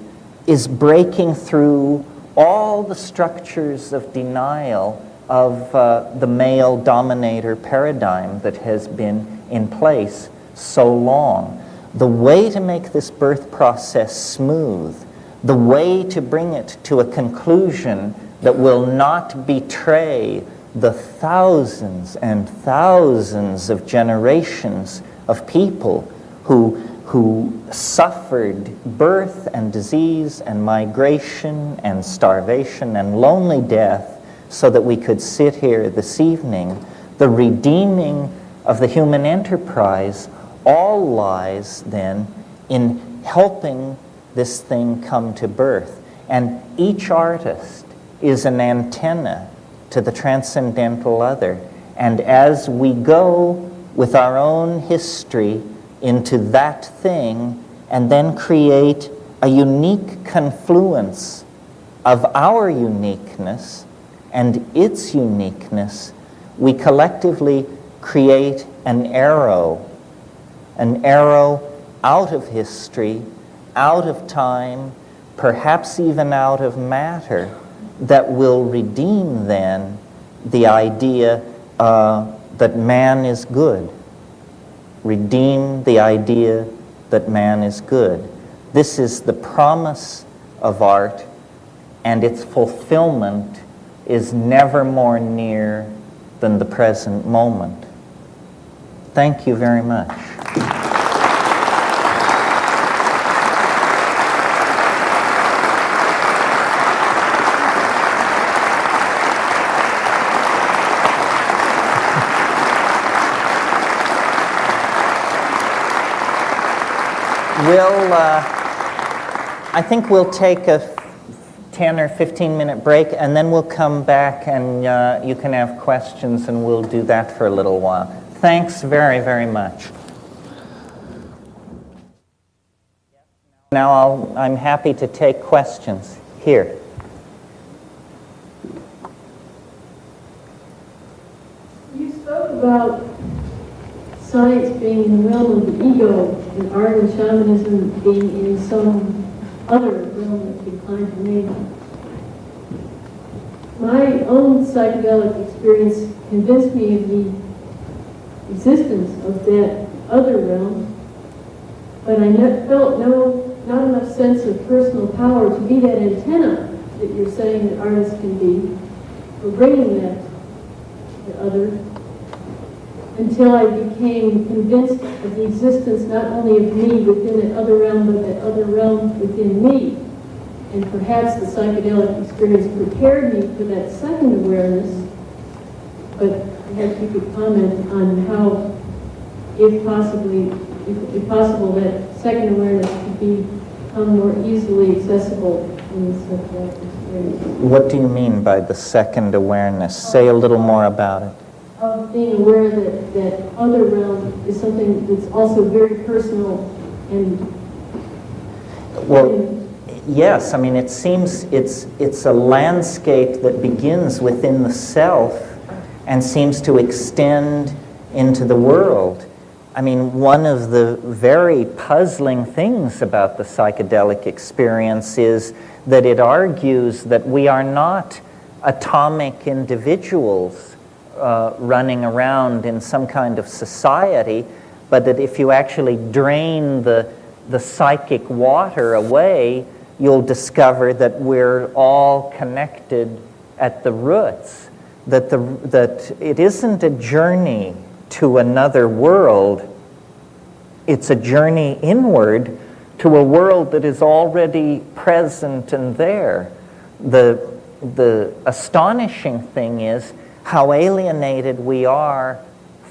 Speaker 1: is breaking through all the structures of denial of the male dominator paradigm that has been in place so long. The way to make this birth process smooth, the way to bring it to a conclusion that will not betray the thousands and thousands of generations of people who suffered birth and disease and migration and starvation and lonely death so that we could sit here this evening, the redeeming of the human enterprise all lies then in helping this thing come to birth. And each artist is an antenna to the transcendental other. And as we go with our own history into that thing and then create a unique confluence of our uniqueness and its uniqueness, we collectively create an arrow out of history, out of time, perhaps even out of matter, that will redeem then the idea that man is good. Redeem the idea that man is good. This is the promise of art, and its fulfillment is never more near than the present moment. Thank you very much. I think we'll take a 10 or 15-minute break, and then we'll come back and you can have questions, and we'll do that for a little while. Thanks very, very much. Now I'm happy to take questions. Here.
Speaker 2: You spoke about science being in the realm of the ego and art and shamanism being in some other realm that you declined to name. My own psychedelic experience convinced me of the existence of that other realm, but I felt not enough sense of personal power to be that antenna that you're saying that artists can be, for bringing that to others, until I became convinced of the existence not only of me within that other realm, but that other realm within me. And perhaps the psychedelic experience prepared me for that second awareness, but perhaps you could comment on how, if possible, that second awareness could become more easily accessible in the psychedelic experience.
Speaker 1: What do you mean by the second awareness? Say a little more about it.
Speaker 2: Of being aware that that other realm is something that's also very personal and...
Speaker 1: Well, yes, I mean, it seems it's a landscape that begins within the self and seems to extend into the world. I mean, one of the very puzzling things about the psychedelic experience is that it argues that we are not atomic individuals running around in some kind of society, but that if you actually drain the psychic water away, you'll discover that we're all connected at the roots, that it isn't a journey to another world, it's a journey inward to a world that is already present and there. The astonishing thing is how alienated we are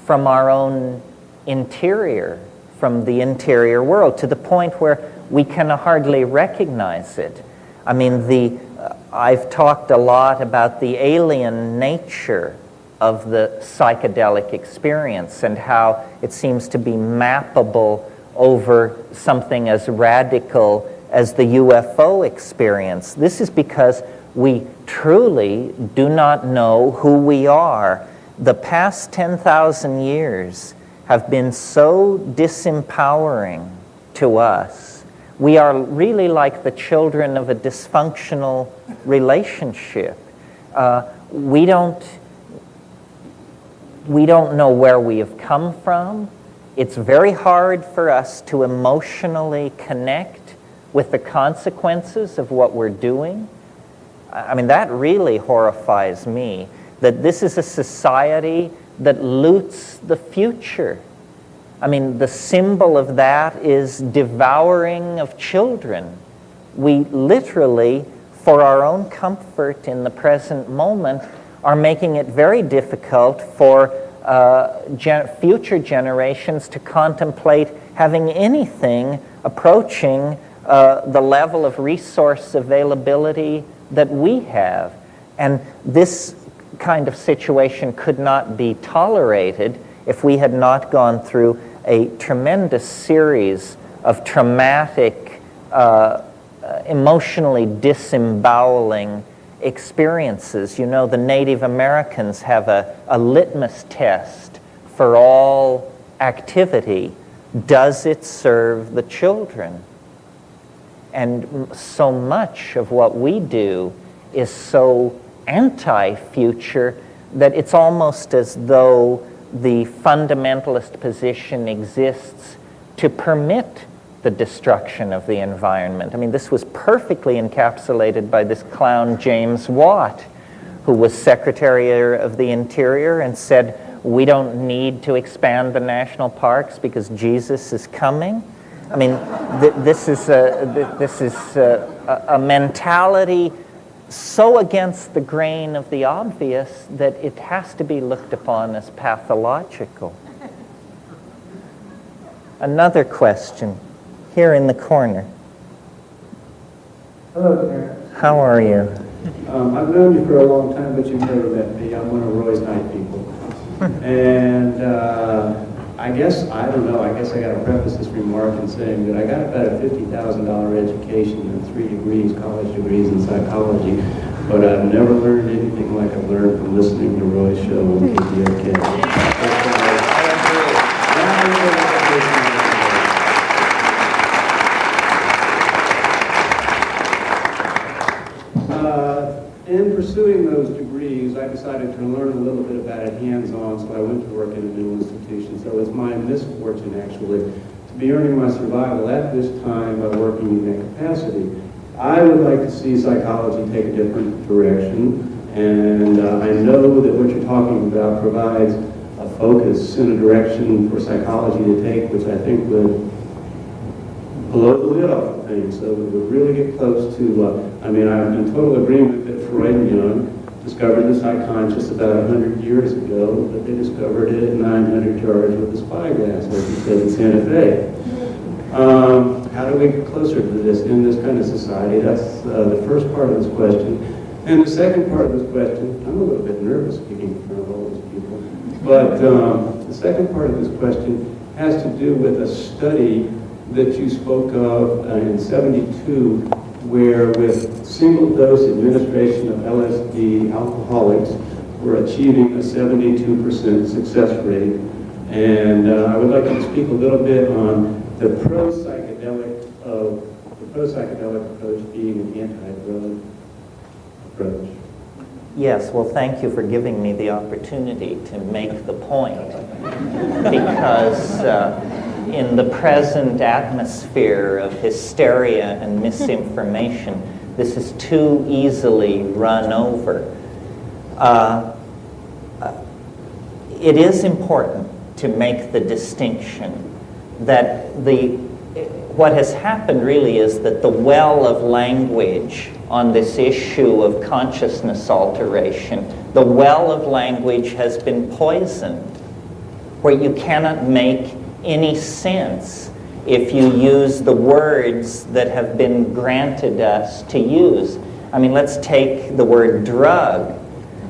Speaker 1: from our own interior, from the interior world, to the point where we can hardly recognize it. I mean, I've talked a lot about the alien nature of the psychedelic experience and how it seems to be mappable over something as radical as the UFO experience. This is because we truly do not know who we are. The past 10,000 years have been so disempowering to us. We are really like the children of a dysfunctional relationship. We don't know where we have come from. It's very hard for us to emotionally connect with the consequences of what we're doing. I mean, that really horrifies me, that this is a society that loots the future. I mean, the symbol of that is devouring of children. We literally, for our own comfort in the present moment, are making it very difficult for future generations to contemplate having anything approaching the level of resource availability that we have. And this kind of situation could not be tolerated if we had not gone through a tremendous series of traumatic, emotionally disemboweling experiences. You know, the Native Americans have a litmus test for all activity. Does it serve the children? And so much of what we do is so anti-future that it's almost as though the fundamentalist position exists to permit the destruction of the environment. I mean, this was perfectly encapsulated by this clown James Watt, who was Secretary of the Interior and said, we don't need to expand the national parks because Jesus is coming. I mean, this is a mentality so against the grain of the obvious that it has to be looked upon as pathological. Another question, here in the corner.
Speaker 3: Hello, Terence.
Speaker 1: How are you?
Speaker 3: I've known you for a long time, but you've never met me. I'm one of Roy's night people. And I guess I got to preface this remark in saying that I got about a $50,000 education and 3 degrees, college degrees in psychology, but I've never learned anything like I've learned from listening to Roy's show on KPFK. In pursuing those degrees, I decided to learn a little bit about it hands-on, so I went to work in a new institution. So it's my misfortune, actually, to be earning my survival at this time by working in that capacity. I would like to see psychology take a different direction, and I know that what you're talking about provides a focus in a direction for psychology to take, which I think would blow the lid off of things, so we would really get close to, I'm in total agreement that Freud and Jung discovered the psychonscious about 100 years ago, but they discovered it at 900 yards with a spyglass, like you said in Santa Fe. How do we get closer to this in this kind of society? That's the first part of this question. And the second part of this question, I'm a little bit nervous speaking in front of all these people, but the second part of this question has to do with a study that you spoke of in '72, where with single-dose administration of LSD, alcoholics were achieving a 72% success rate. And I would like you to speak a little bit on the pro-psychedelic approach being an anti-drug approach.
Speaker 1: Yes, well, thank you for giving me the opportunity to make the point, because in the present atmosphere of hysteria and misinformation, this is too easily run over. It is important to make the distinction that what has happened really is that the well of language on this issue of consciousness alteration, the well of language has been poisoned, where you cannot make any sense if you use the words that have been granted us to use. I mean, let's take the word drug.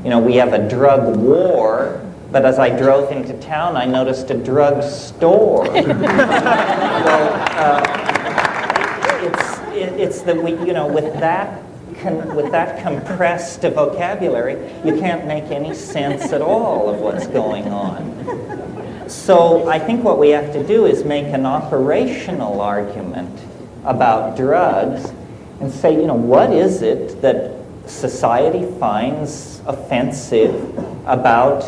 Speaker 1: You know, we have a drug war, but as I drove into town, I noticed a drug store. Well, it's that we, with that compressed vocabulary, you can't make any sense at all of what's going on. So I think what we have to do is make an operational argument about drugs and say, what is it that society finds offensive about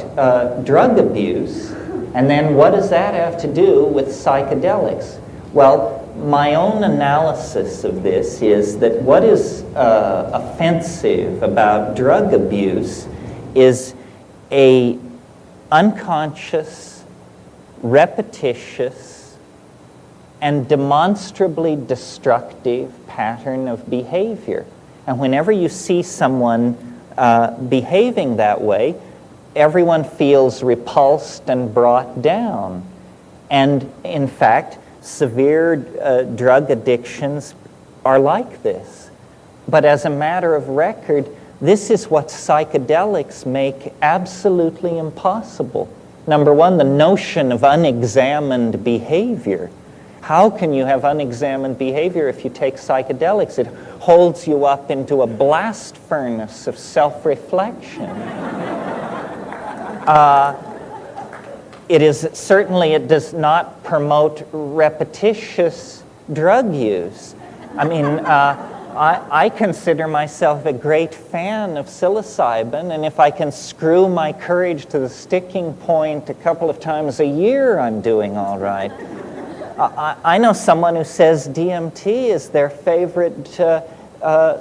Speaker 1: drug abuse? And then what does that have to do with psychedelics? Well, my own analysis of this is that what is offensive about drug abuse is a unconscious, repetitious, and demonstrably destructive pattern of behavior. And whenever you see someone behaving that way, everyone feels repulsed and brought down. And in fact, severe drug addictions are like this. But as a matter of record, this is what psychedelics make absolutely impossible. Number one, the notion of unexamined behavior. How can you have unexamined behavior if you take psychedelics? It holds you up into a blast furnace of self-reflection. It does not promote repetitious drug use. I mean, I consider myself a great fan of psilocybin, and if I can screw my courage to the sticking point a couple of times a year, I'm doing all right. I know someone who says DMT is their favorite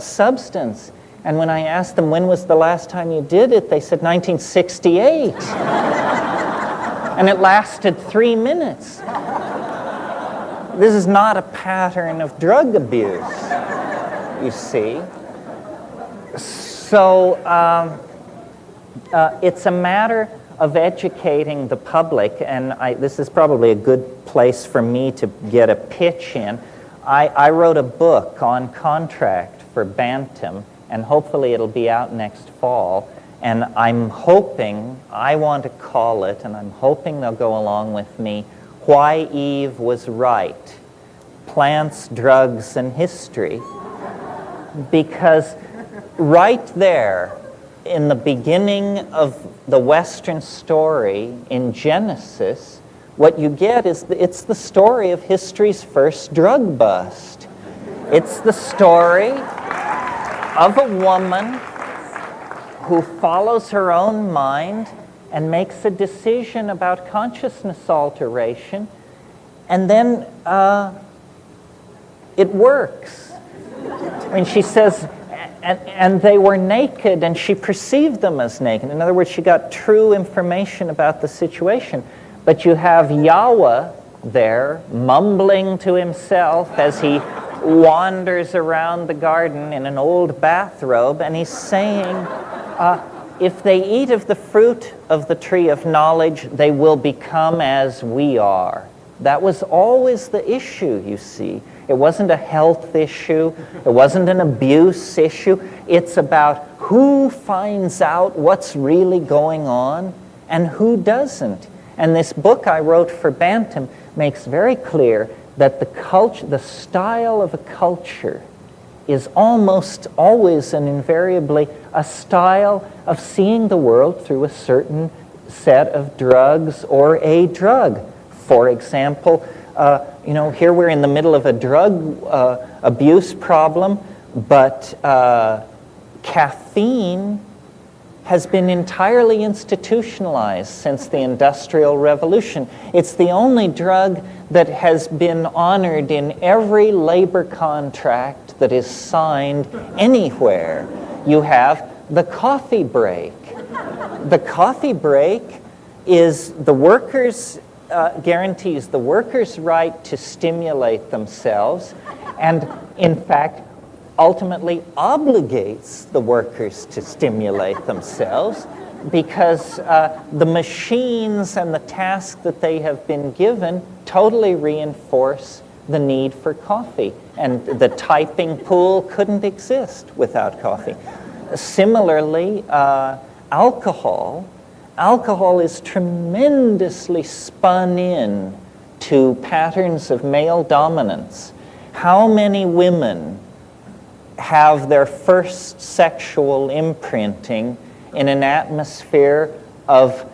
Speaker 1: substance. And when I asked them, when was the last time you did it, they said 1968. And it lasted 3 minutes. This is not a pattern of drug abuse, you see. So it's a matter of educating the public, and this is probably a good place for me to get a pitch in. I wrote a book on contract for Bantam, and hopefully it'll be out next fall. And I'm hoping, I want to call it, and I'm hoping they'll go along with me, Why Eve Was Right, Plants, Drugs, and History. Because right there, in the beginning of the Western story in Genesis, what you get is it's the story of history's first drug bust. It's the story of a woman who follows her own mind and makes a decision about consciousness alteration, and then it works. I mean, she says, and they were naked, and she perceived them as naked. In other words, she got true information about the situation. But you have Yahweh there, mumbling to himself as he wanders around the garden in an old bathrobe, and he's saying, if they eat of the fruit of the tree of knowledge, they will become as we are. That was always the issue, you see. It wasn't a health issue. It wasn't an abuse issue. It's about who finds out what's really going on and who doesn't. And this book I wrote for Bantam makes very clear that the style of a culture is almost always and invariably a style of seeing the world through a certain set of drugs or a drug. For example, here we're in the middle of a drug abuse problem, but caffeine has been entirely institutionalized since the Industrial Revolution. It's the only drug that has been honored in every labor contract that is signed anywhere. You have the coffee break. The coffee break is the workers' guarantees the workers' right to stimulate themselves, and in fact ultimately obligates the workers to stimulate themselves, because the machines and the task that they have been given totally reinforce the need for coffee, and the typing pool couldn't exist without coffee. Similarly, alcohol is tremendously spun in to patterns of male dominance. How many women have their first sexual imprinting in an atmosphere of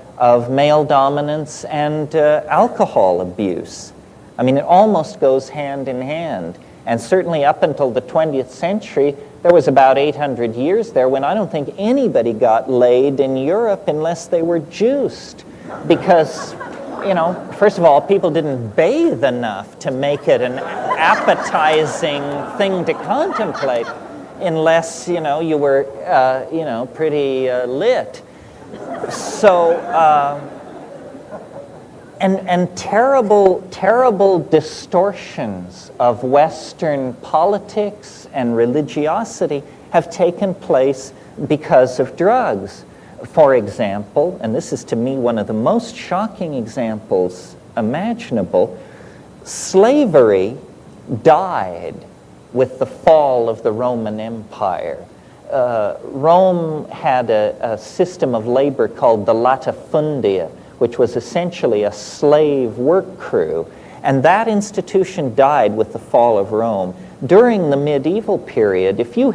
Speaker 1: male dominance and alcohol abuse. I mean, it almost goes hand in hand. And certainly up until the 20th century, there was about 800 years there when I don't think anybody got laid in Europe unless they were juiced. Because, you know, first of all, people didn't bathe enough to make it an appetizing thing to contemplate unless, you know, you were, pretty lit. So, and terrible distortions of Western politics and religiosity have taken place because of drugs. For example, and this is to me one of the most shocking examples imaginable, slavery died with the fall of the Roman Empire. Rome had a system of labor called the latifundia, which was essentially a slave work crew. And that institution died with the fall of Rome. During the medieval period, if you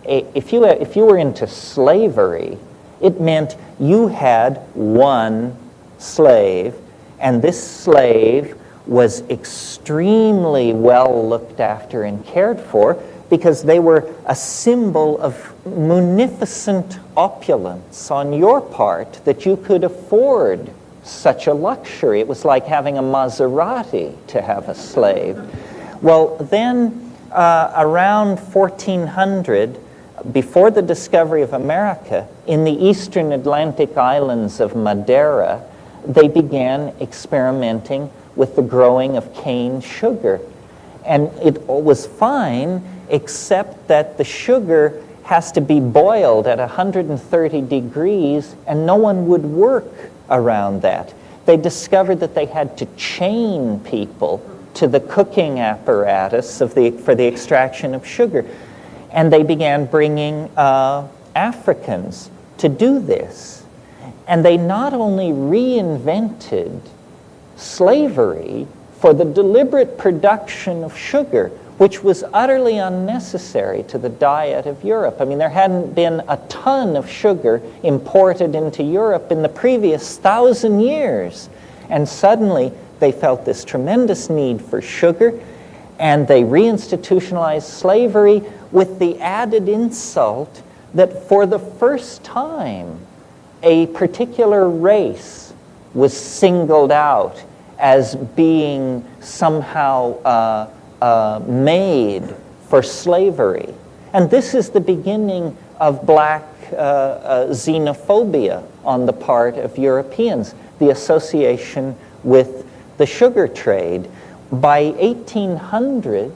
Speaker 1: were into slavery, it meant you had one slave, and this slave was extremely well looked after and cared for because they were a symbol of munificent opulence on your part that you could afford such a luxury. It was like having a Maserati to have a slave. Well, then around 1400, before the discovery of America, in the eastern Atlantic islands of Madeira, they began experimenting with the growing of cane sugar. And it was fine, except that the sugar has to be boiled at 130 degrees, and no one would work around that. They discovered that they had to chain people to the cooking apparatus for the extraction of sugar. And they began bringing Africans to do this. And they not only reinvented slavery for the deliberate production of sugar, which was utterly unnecessary to the diet of Europe. I mean, there hadn't been a ton of sugar imported into Europe in the previous 1,000 years. And suddenly, they felt this tremendous need for sugar, and they reinstitutionalized slavery with the added insult that for the first time, a particular race was singled out as being somehow made for slavery. And this is the beginning of black xenophobia on the part of Europeans, the association with the sugar trade. By 1800,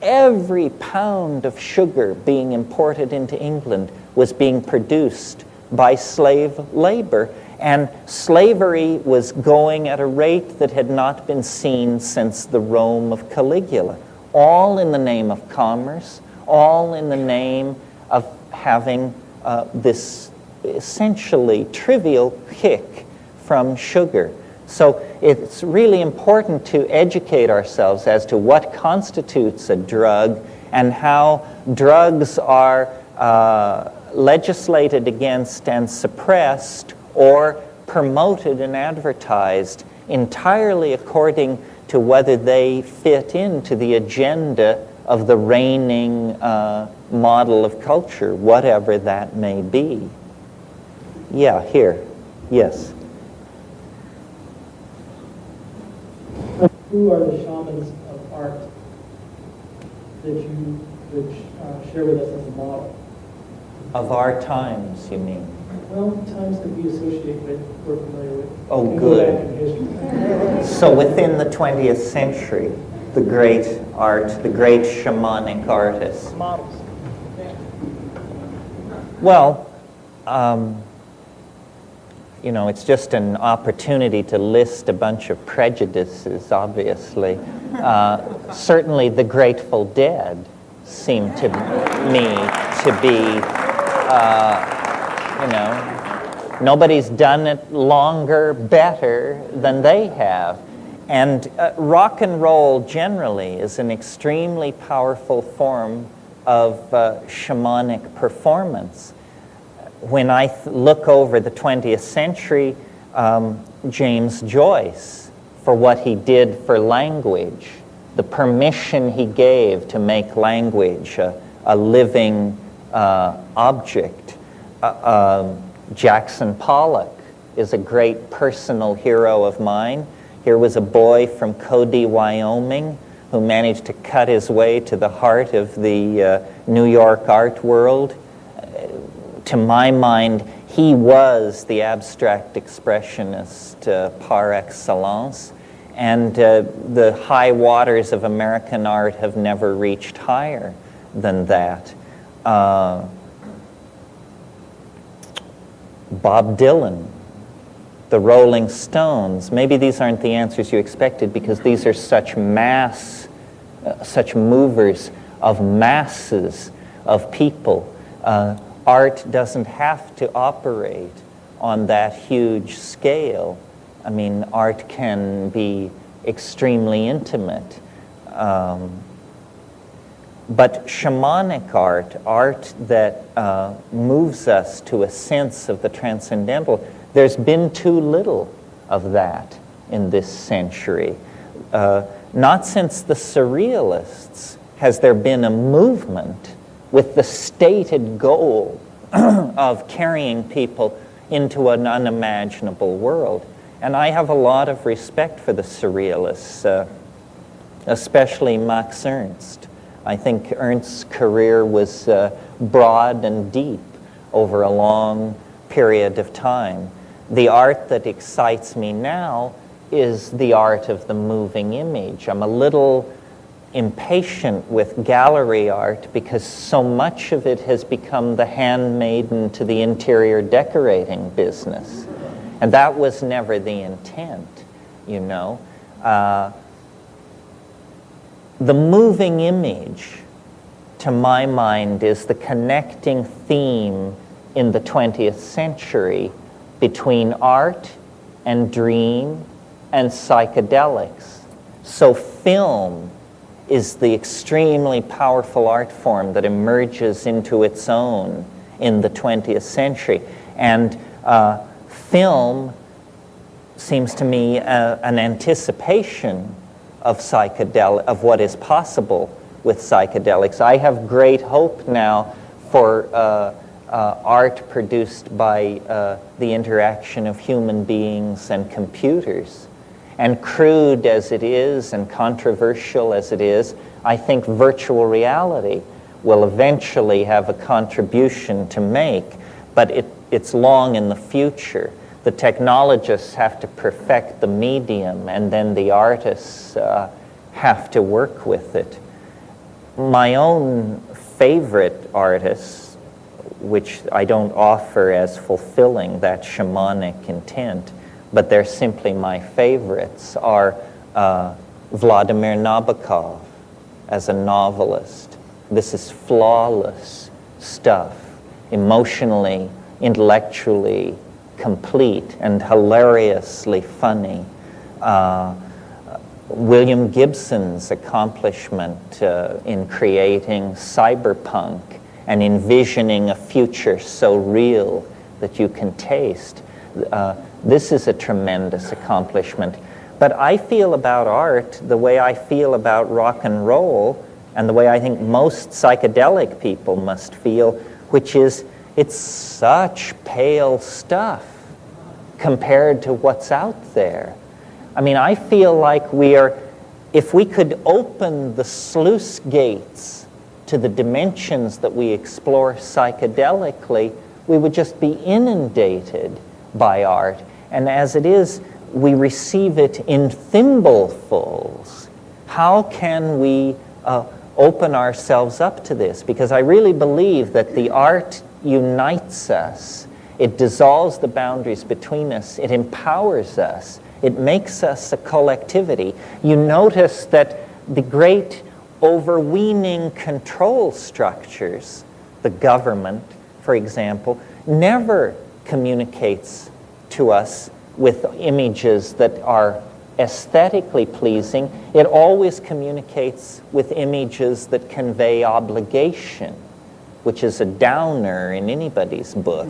Speaker 1: every pound of sugar being imported into England was being produced by slave labor, and slavery was going at a rate that had not been seen since the Rome of Caligula, all in the name of commerce, all in the name of having this essentially trivial kick from sugar. So it's really important to educate ourselves as to what constitutes a drug and how drugs are legislated against and suppressed or promoted and advertised entirely according to whether they fit into the agenda of the reigning model of culture, whatever that may be. Yeah, here. Yes.
Speaker 4: Who are the shamans of art that you share with us as a model?
Speaker 1: Of our times, you mean?
Speaker 4: Well, times that we associate with, we're familiar with.
Speaker 1: Oh, good. So within the 20th century, the great art, the great shamanic artists.
Speaker 4: Models.
Speaker 1: Well, it's just an opportunity to list a bunch of prejudices, obviously. Certainly the Grateful Dead seem to me to be, nobody's done it longer, better than they have. And rock and roll generally is an extremely powerful form of shamanic performance. When I look over the 20th century, James Joyce, for what he did for language, the permission he gave to make language a living object. Jackson Pollock is a great personal hero of mine. Here was a boy from Cody, Wyoming, who managed to cut his way to the heart of the New York art world. To my mind, he was the abstract expressionist par excellence, and the high waters of American art have never reached higher than that. Bob Dylan, the Rolling Stones. Maybe these aren't the answers you expected because these are such such movers of masses of people. Art doesn't have to operate on that huge scale. I mean, art can be extremely intimate. But shamanic art that moves us to a sense of the transcendental, there's been too little of that in this century. Not since the Surrealists has there been a movement with the stated goal of carrying people into an unimaginable world. And I have a lot of respect for the Surrealists, especially Max Ernst. I think Ernst's career was broad and deep over a long period of time. The art that excites me now is the art of the moving image. I'm a little impatient with gallery art because so much of it has become the handmaiden to the interior decorating business. And that was never the intent, you know. The moving image, to my mind, is the connecting theme in the 20th century between art and dream and psychedelics. So film is the extremely powerful art form that emerges into its own in the 20th century. And film seems to me an anticipation of what is possible with psychedelics. I have great hope now for art produced by the interaction of human beings and computers. And crude as it is and controversial as it is, I think virtual reality will eventually have a contribution to make, but it's long in the future. The technologists have to perfect the medium, and then the artists have to work with it. My own favorite artists, which I don't offer as fulfilling that shamanic intent, but they're simply my favorites, are Vladimir Nabokov as a novelist. This is flawless stuff, emotionally, intellectually complete and hilariously funny. William Gibson's accomplishment in creating cyberpunk and envisioning a future so real that you can taste. This is a tremendous accomplishment. But I feel about art the way I feel about rock and roll, and the way I think most psychedelic people must feel, which is it's such pale stuff compared to what's out there. I mean, I feel like if we could open the sluice gates to the dimensions that we explore psychedelically, we would just be inundated by art. And as it is, we receive it in thimblefuls. How can we open ourselves up to this? Because I really believe that the art unites us. It dissolves the boundaries between us. It empowers us. It makes us a collectivity. You notice that the great overweening control structures, the government, for example, never communicates to us with images that are aesthetically pleasing, it always communicates with images that convey obligation, which is a downer in anybody's book.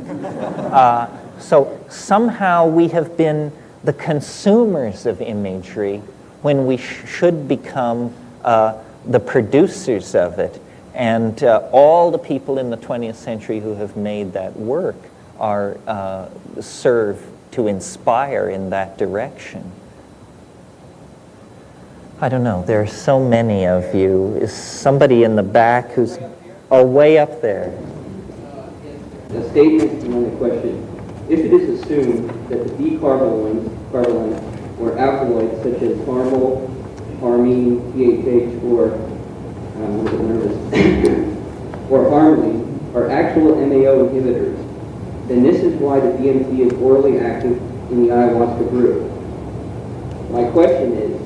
Speaker 1: So somehow we have been the consumers of imagery when we should become the producers of it. And all the people in the 20th century who have made that work are serve to inspire in that direction. I don't know, there are so many of you. Is somebody in the back who's, oh, way up there?
Speaker 5: The statement on the question, if it is assumed that the D-carbonyls or alkaloids such as harmyl, harmine, PHH, or I'm a little nervous, or harmaline are actual MAO inhibitors, then this is why the DMT is orally active in the ayahuasca group. My question is,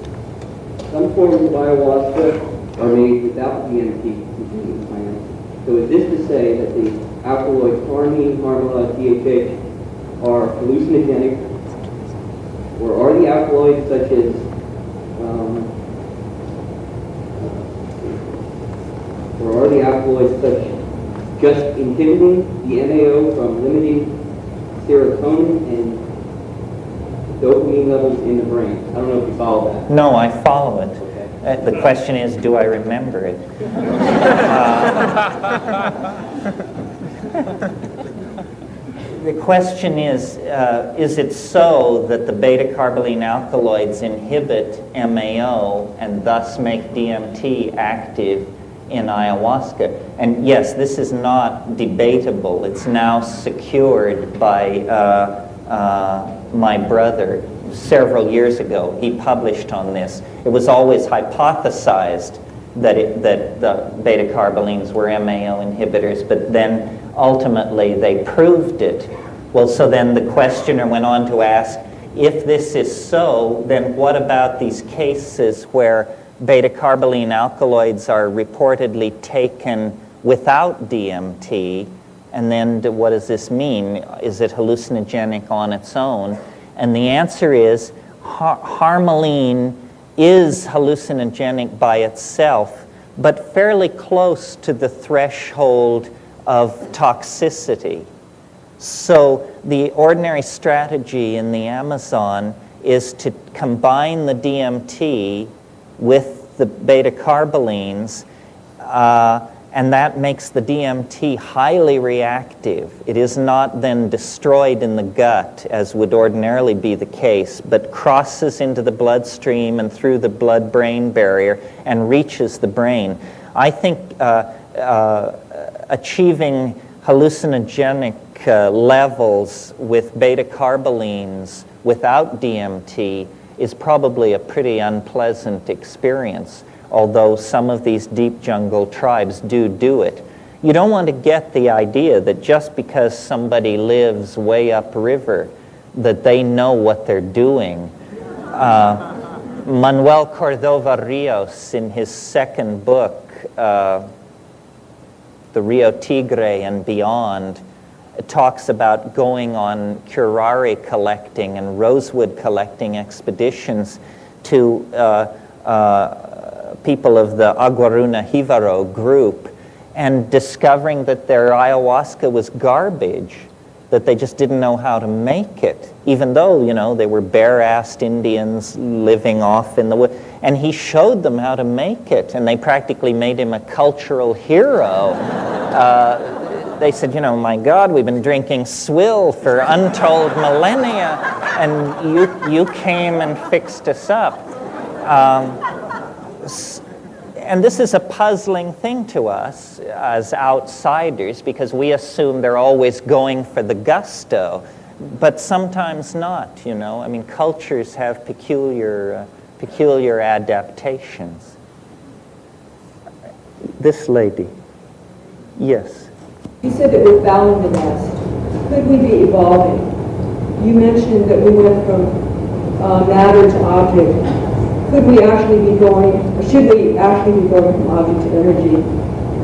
Speaker 5: some forms of ayahuasca are made without DMT-containing plants. So is this to say that the alkaloids harmine, harmala, PHH are hallucinogenic, or are the alkaloids such as just inhibiting the MAO from limiting serotonin and dopamine levels in the brain? I don't know if you follow that.
Speaker 1: No, I follow it.
Speaker 5: Okay.
Speaker 1: The question is, do I remember it? The question is it so that the beta-carboline alkaloids inhibit MAO and thus make DMT active in ayahuasca? And yes, this is not debatable. It's now secured by my brother several years ago. He published on this. It was always hypothesized that the beta-carbolines were MAO inhibitors, but then ultimately they proved it. Well, so then the questioner went on to ask, if this is so, then what about these cases where beta-carboline alkaloids are reportedly taken without DMT, and then what does this mean? Is it hallucinogenic on its own? And the answer is harmaline is hallucinogenic by itself, but fairly close to the threshold of toxicity. So the ordinary strategy in the Amazon is to combine the DMT with the beta-carbolines, and that makes the DMT highly reactive. It is not then destroyed in the gut, as would ordinarily be the case, but crosses into the bloodstream and through the blood-brain barrier and reaches the brain. I think achieving hallucinogenic levels with beta-carbolines without DMT is probably a pretty unpleasant experience, although some of these deep jungle tribes do it. You don't want to get the idea that just because somebody lives way upriver that they know what they're doing. Manuel Cordova Rios, in his second book, The Rio Tigre and Beyond, talks about going on curare collecting and rosewood collecting expeditions to people of the Aguaruna Jivaro group and discovering that their ayahuasca was garbage, that they just didn't know how to make it, even though, you know, they were bare-assed Indians living off in the woods. And he showed them how to make it, and they practically made him a cultural hero. They said, you know, my God, we've been drinking swill for untold millennia, and you came and fixed us up. And this is a puzzling thing to us as outsiders, because we assume they're always going for the gusto, but sometimes not, you know. I mean, cultures have peculiar adaptations. This lady. Yes.
Speaker 6: You said that we're fouling the nest. Could we be evolving? You mentioned that we went from matter to object. Could we actually be going, or should we actually be going from object to energy?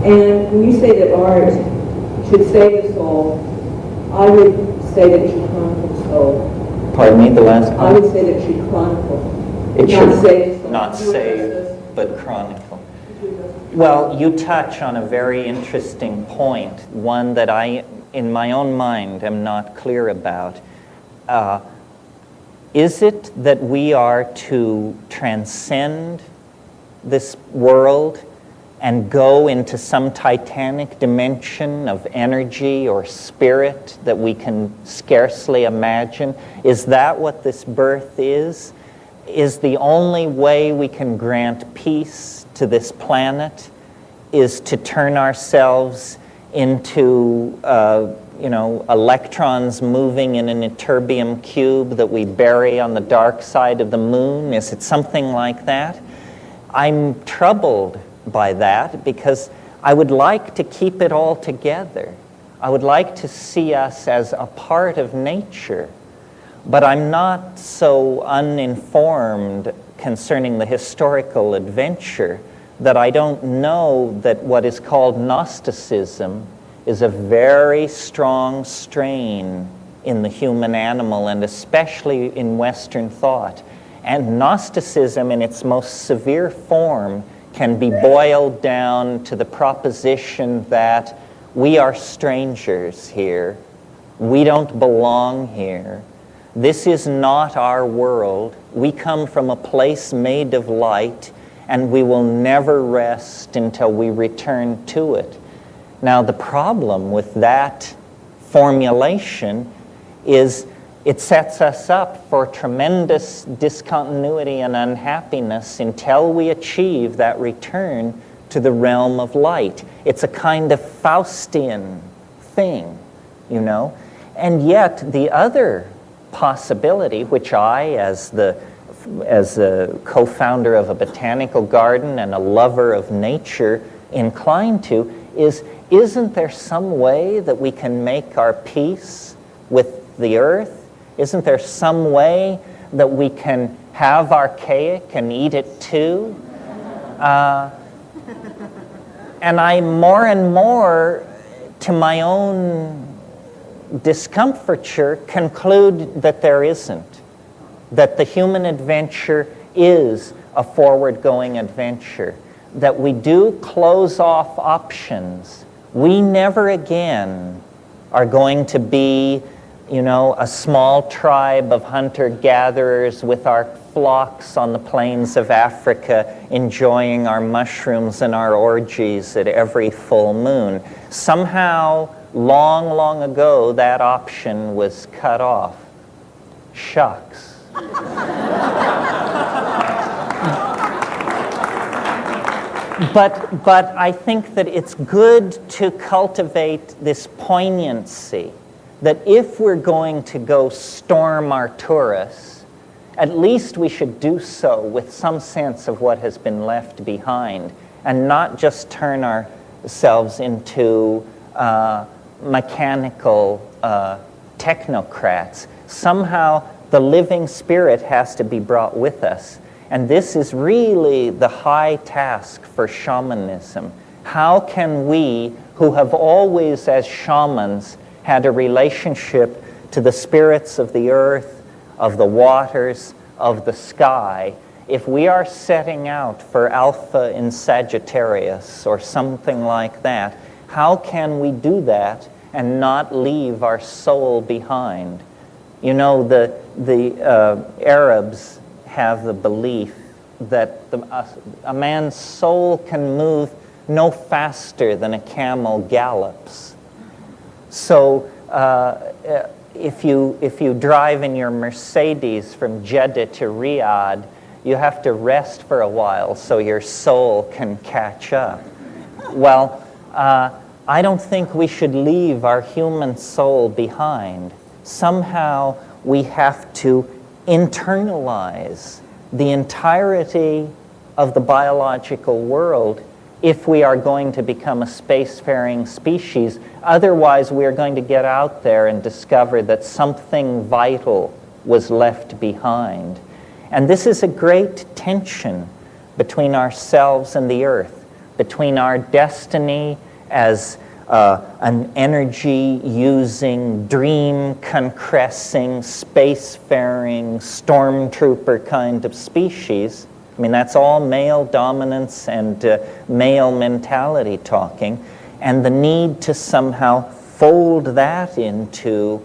Speaker 6: And when you say that art should save the soul, I would say that it should chronicle the soul.
Speaker 1: Pardon me, the last
Speaker 6: I
Speaker 1: part?
Speaker 6: would say that it should chronicle.
Speaker 1: It
Speaker 6: Not
Speaker 1: should
Speaker 6: saved.
Speaker 1: not save, but chronicle. Well, you touch on a very interesting point, one that I, in my own mind, am not clear about. Is it that we are to transcend this world and go into some titanic dimension of energy or spirit that we can scarcely imagine? Is that what this birth is? Is the only way we can grant peace to this planet is to turn ourselves into electrons moving in an ytterbium cube that we bury on the dark side of the moon? Is it something like that? I'm troubled by that because I would like to keep it all together. I would like to see us as a part of nature, but I'm not so uninformed concerning the historical adventure that I don't know that what is called Gnosticism is a very strong strain in the human animal, and especially in Western thought. And Gnosticism in its most severe form can be boiled down to the proposition that we are strangers here. We don't belong here. This is not our world. We come from a place made of light, and we will never rest until we return to it. Now, the problem with that formulation is it sets us up for tremendous discontinuity and unhappiness until we achieve that return to the realm of light. It's a kind of Faustian thing, you know. And yet, the other possibility, which I, as a co-founder of a botanical garden and a lover of nature, incline to, is, isn't there some way that we can make our peace with the earth? Isn't there some way that we can have our cake and eat it too? And I more and more, to my own discomfiture, conclude that there isn't. That the human adventure is a forward-going adventure. That we do close off options. We never again are going to be, you know, a small tribe of hunter-gatherers with our flocks on the plains of Africa, enjoying our mushrooms and our orgies at every full moon. Somehow, long, long ago, that option was cut off. Shucks. But I think that it's good to cultivate this poignancy, that if we're going to go storm Arcturus, at least we should do so with some sense of what has been left behind, and not just turn ourselves into mechanical technocrats. Somehow the living spirit has to be brought with us. And this is really the high task for shamanism. How can we, who have always, as shamans, had a relationship to the spirits of the earth, of the waters, of the sky, if we are setting out for Alpha in Sagittarius or something like that, how can we do that and not leave our soul behind? You know, the Arabs have the belief that a man's soul can move no faster than a camel gallops. So if you drive in your Mercedes from Jeddah to Riyadh, you have to rest for a while so your soul can catch up. Well, I don't think we should leave our human soul behind. Somehow we have to internalize the entirety of the biological world if we are going to become a spacefaring species. Otherwise, we are going to get out there and discover that something vital was left behind. And this is a great tension between ourselves and the earth, between our destiny as an energy-using, dream-concressing, spacefaring, stormtrooper kind of species. I mean, that's all male dominance and male mentality talking. And the need to somehow fold that into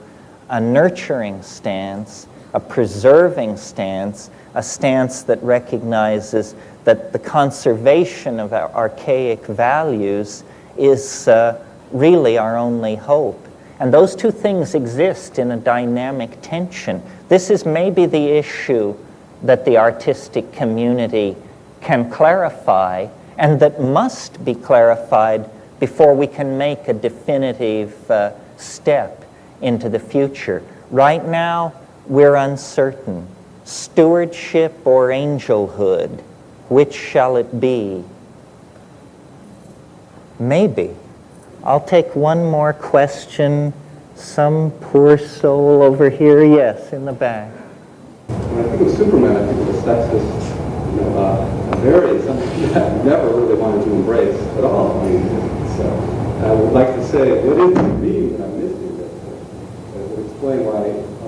Speaker 1: a nurturing stance, a preserving stance, a stance that recognizes that the conservation of our archaic values is really our only hope. And those two things exist in a dynamic tension. This is maybe the issue that the artistic community can clarify, and that must be clarified before we can make a definitive step into the future. Right now, we're uncertain. Stewardship or angelhood, which shall it be? Maybe. I'll take one more question. Some poor soul over here. Yes, in the back.
Speaker 7: When I think of Superman, I think of a sexist, something that I never really wanted to embrace at all. I mean, so I would like to say, what is it me that I'm missing? That would explain why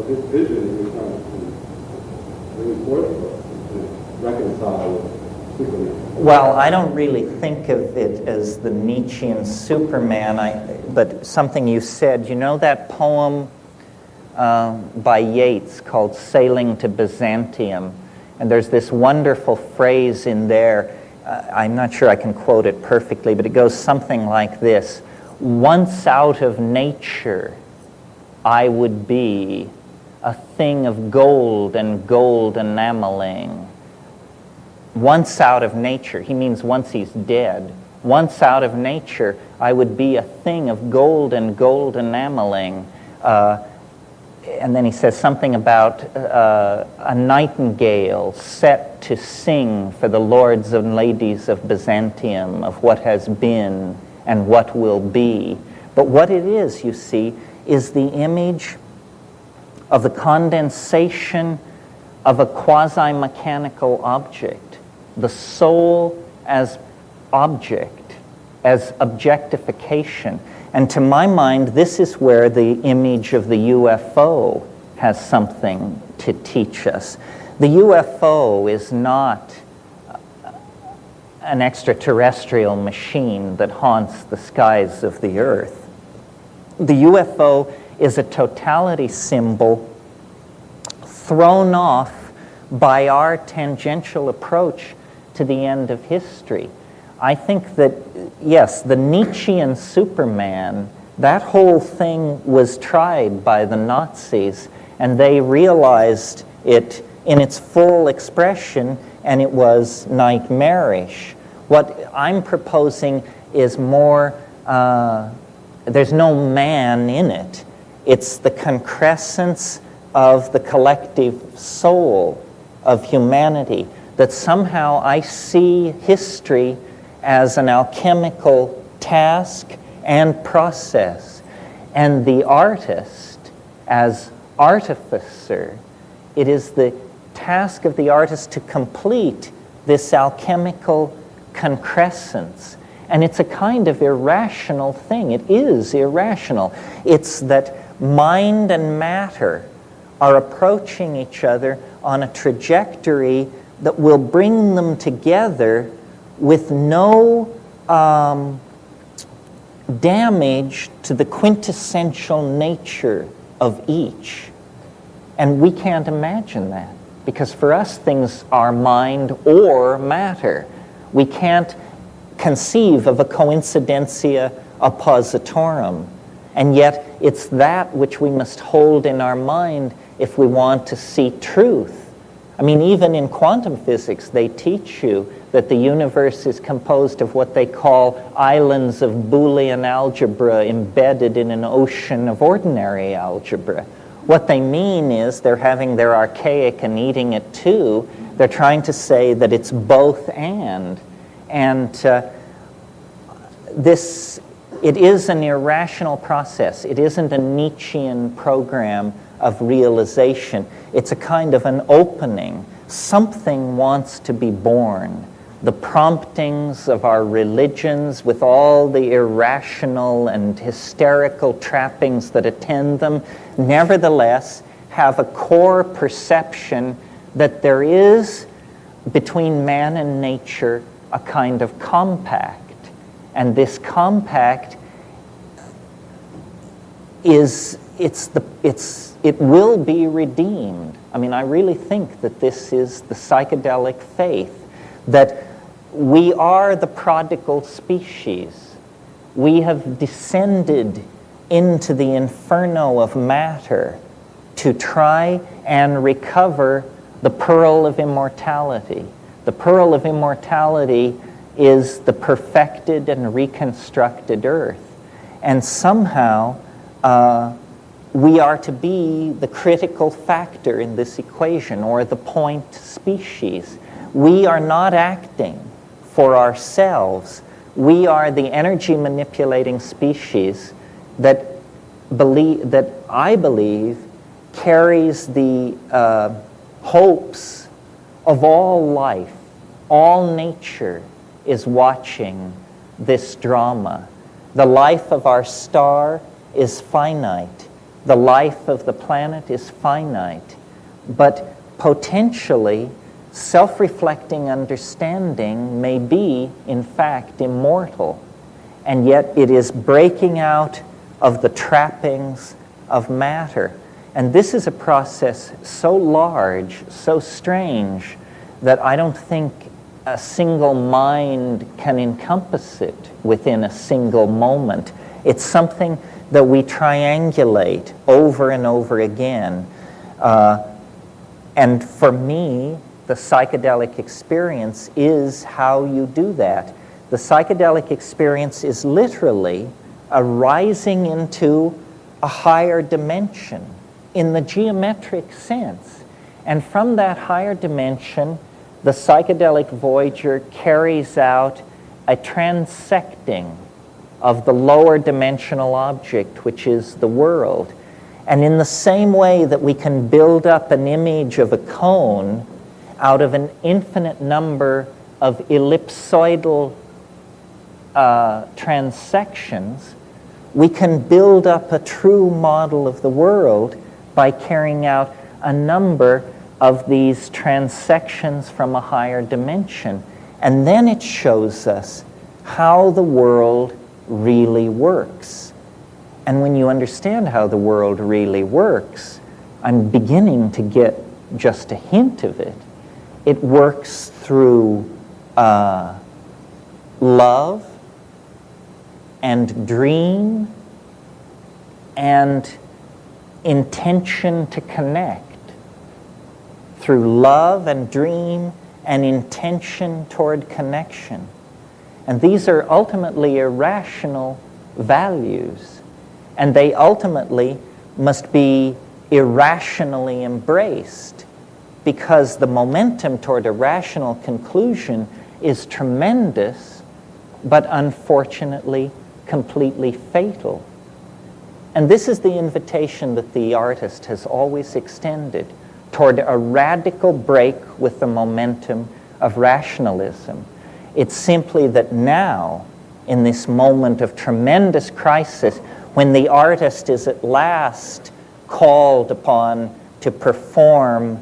Speaker 7: this vision is trying to bring forth for us to reconcile with Superman.
Speaker 1: Well, I don't really think of it as the Nietzschean Superman, but something you said. You know that poem by Yeats called Sailing to Byzantium? And there's this wonderful phrase in there. I'm not sure I can quote it perfectly, but it goes something like this. Once out of nature, I would be a thing of gold and gold enameling. Once out of nature, he means once he's dead. Once out of nature, I would be a thing of gold and gold enameling. And then he says something about a nightingale set to sing for the lords and ladies of Byzantium of what has been and what will be. But what it is, you see, is the image of the condensation of a quasi-mechanical object, the soul as object, as objectification. And to my mind, this is where the image of the UFO has something to teach us. The UFO is not an extraterrestrial machine that haunts the skies of the earth. The UFO is a totality symbol thrown off by our tangential approach to the end of history. I think that, yes, the Nietzschean Superman, that whole thing was tried by the Nazis, and they realized it in its full expression, and it was nightmarish. What I'm proposing is more, there's no man in it. It's the concrescence of the collective soul of humanity, that somehow I see history as an alchemical task and process, and the artist as artificer. It is the task of the artist to complete this alchemical concrescence. And it's a kind of irrational thing. It is irrational. It's that mind and matter are approaching each other on a trajectory that will bring them together with no damage to the quintessential nature of each. And we can't imagine that, because for us things are mind or matter. We can't conceive of a coincidentia oppositorum. And yet it's that which we must hold in our mind if we want to see truth. I mean, even in quantum physics, they teach you that the universe is composed of what they call islands of Boolean algebra embedded in an ocean of ordinary algebra. What they mean is they're having their archaic and eating it too. They're trying to say that it's both and. And it is an irrational process. It isn't a Nietzschean program of realization. It's a kind of an opening. Something wants to be born. the promptings of our religions with all the irrational and hysterical trappings that attend them, nevertheless have a core perception that there is between man and nature a kind of compact. And this compact it will be redeemed. I mean, I really think that this is the psychedelic faith, that we are the prodigal species. We have descended into the inferno of matter to try and recover the pearl of immortality. The pearl of immortality is the perfected and reconstructed earth. And somehow we are to be the critical factor in this equation, or the point species. We are not acting for ourselves. We are the energy manipulating species that I believe carries the hopes of all life. All nature is watching this drama. The life of our star is finite. The life of the planet is finite. But potentially, self-reflecting understanding may be, in fact, immortal. And yet it is breaking out of the trappings of matter. And this is a process so large, so strange, that I don't think a single mind can encompass it within a single moment. It's something that we triangulate over and over again. And for me, the psychedelic experience is how you do that. The psychedelic experience is literally a rising into a higher dimension in the geometric sense. And from that higher dimension, the psychedelic voyager carries out a transecting of the lower dimensional object, which is the world. And in the same way that we can build up an image of a cone out of an infinite number of ellipsoidal transections, we can build up a true model of the world by carrying out a number of these transections from a higher dimension. And then it shows us how the world really works. And when you understand how the world really works, I'm beginning to get just a hint of it. It works through love and dream and intention to connect. Through love and dream and intention toward connection. And these are ultimately irrational values. And they ultimately must be irrationally embraced, because the momentum toward a rational conclusion is tremendous, but unfortunately completely fatal. And this is the invitation that the artist has always extended toward a radical break with the momentum of rationalism. It's simply that now, in this moment of tremendous crisis, when the artist is at last called upon to perform,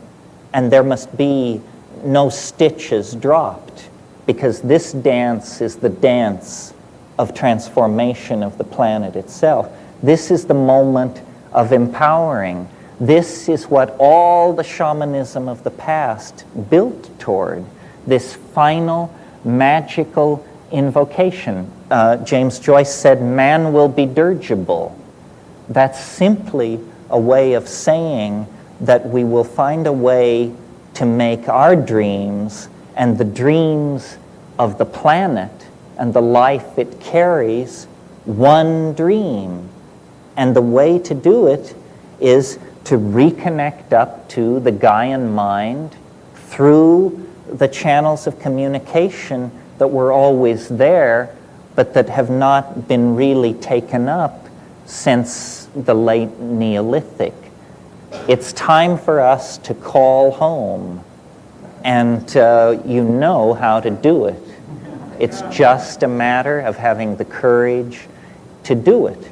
Speaker 1: and there must be no stitches dropped, because this dance is the dance of transformation of the planet itself. This is the moment of empowering. This is what all the shamanism of the past built toward, this final magical invocation. James Joyce said, man will be dirigible. That's simply a way of saying that we will find a way to make our dreams and the dreams of the planet and the life it carries one dream. And the way to do it is to reconnect up to the Gaian mind through the channels of communication that were always there, but that have not been really taken up since the late Neolithic. It's time for us to call home and you know how to do it. It's just a matter of having the courage to do it,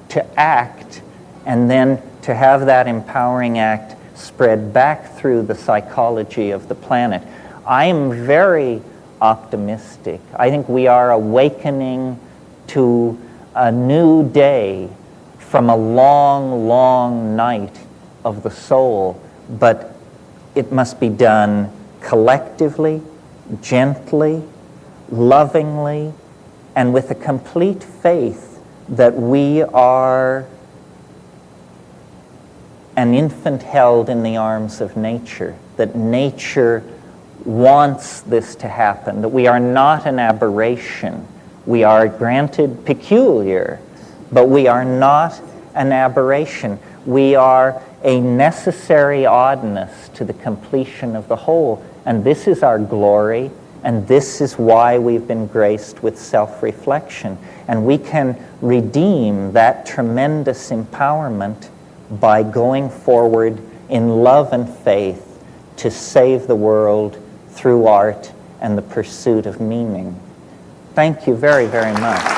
Speaker 1: to act, and then to have that empowering act spread back through the psychology of the planet. I am very optimistic. I think we are awakening to a new day from a long, long night of the soul, but it must be done collectively, gently, lovingly, and with a complete faith that we are an infant held in the arms of nature, that nature wants this to happen, that we are not an aberration. We are granted peculiar, but we are not an aberration. We are a necessary oddness to the completion of the whole. And this is our glory, and this is why we've been graced with self-reflection. And we can redeem that tremendous empowerment by going forward in love and faith to save the world through art and the pursuit of meaning. Thank you very, very much.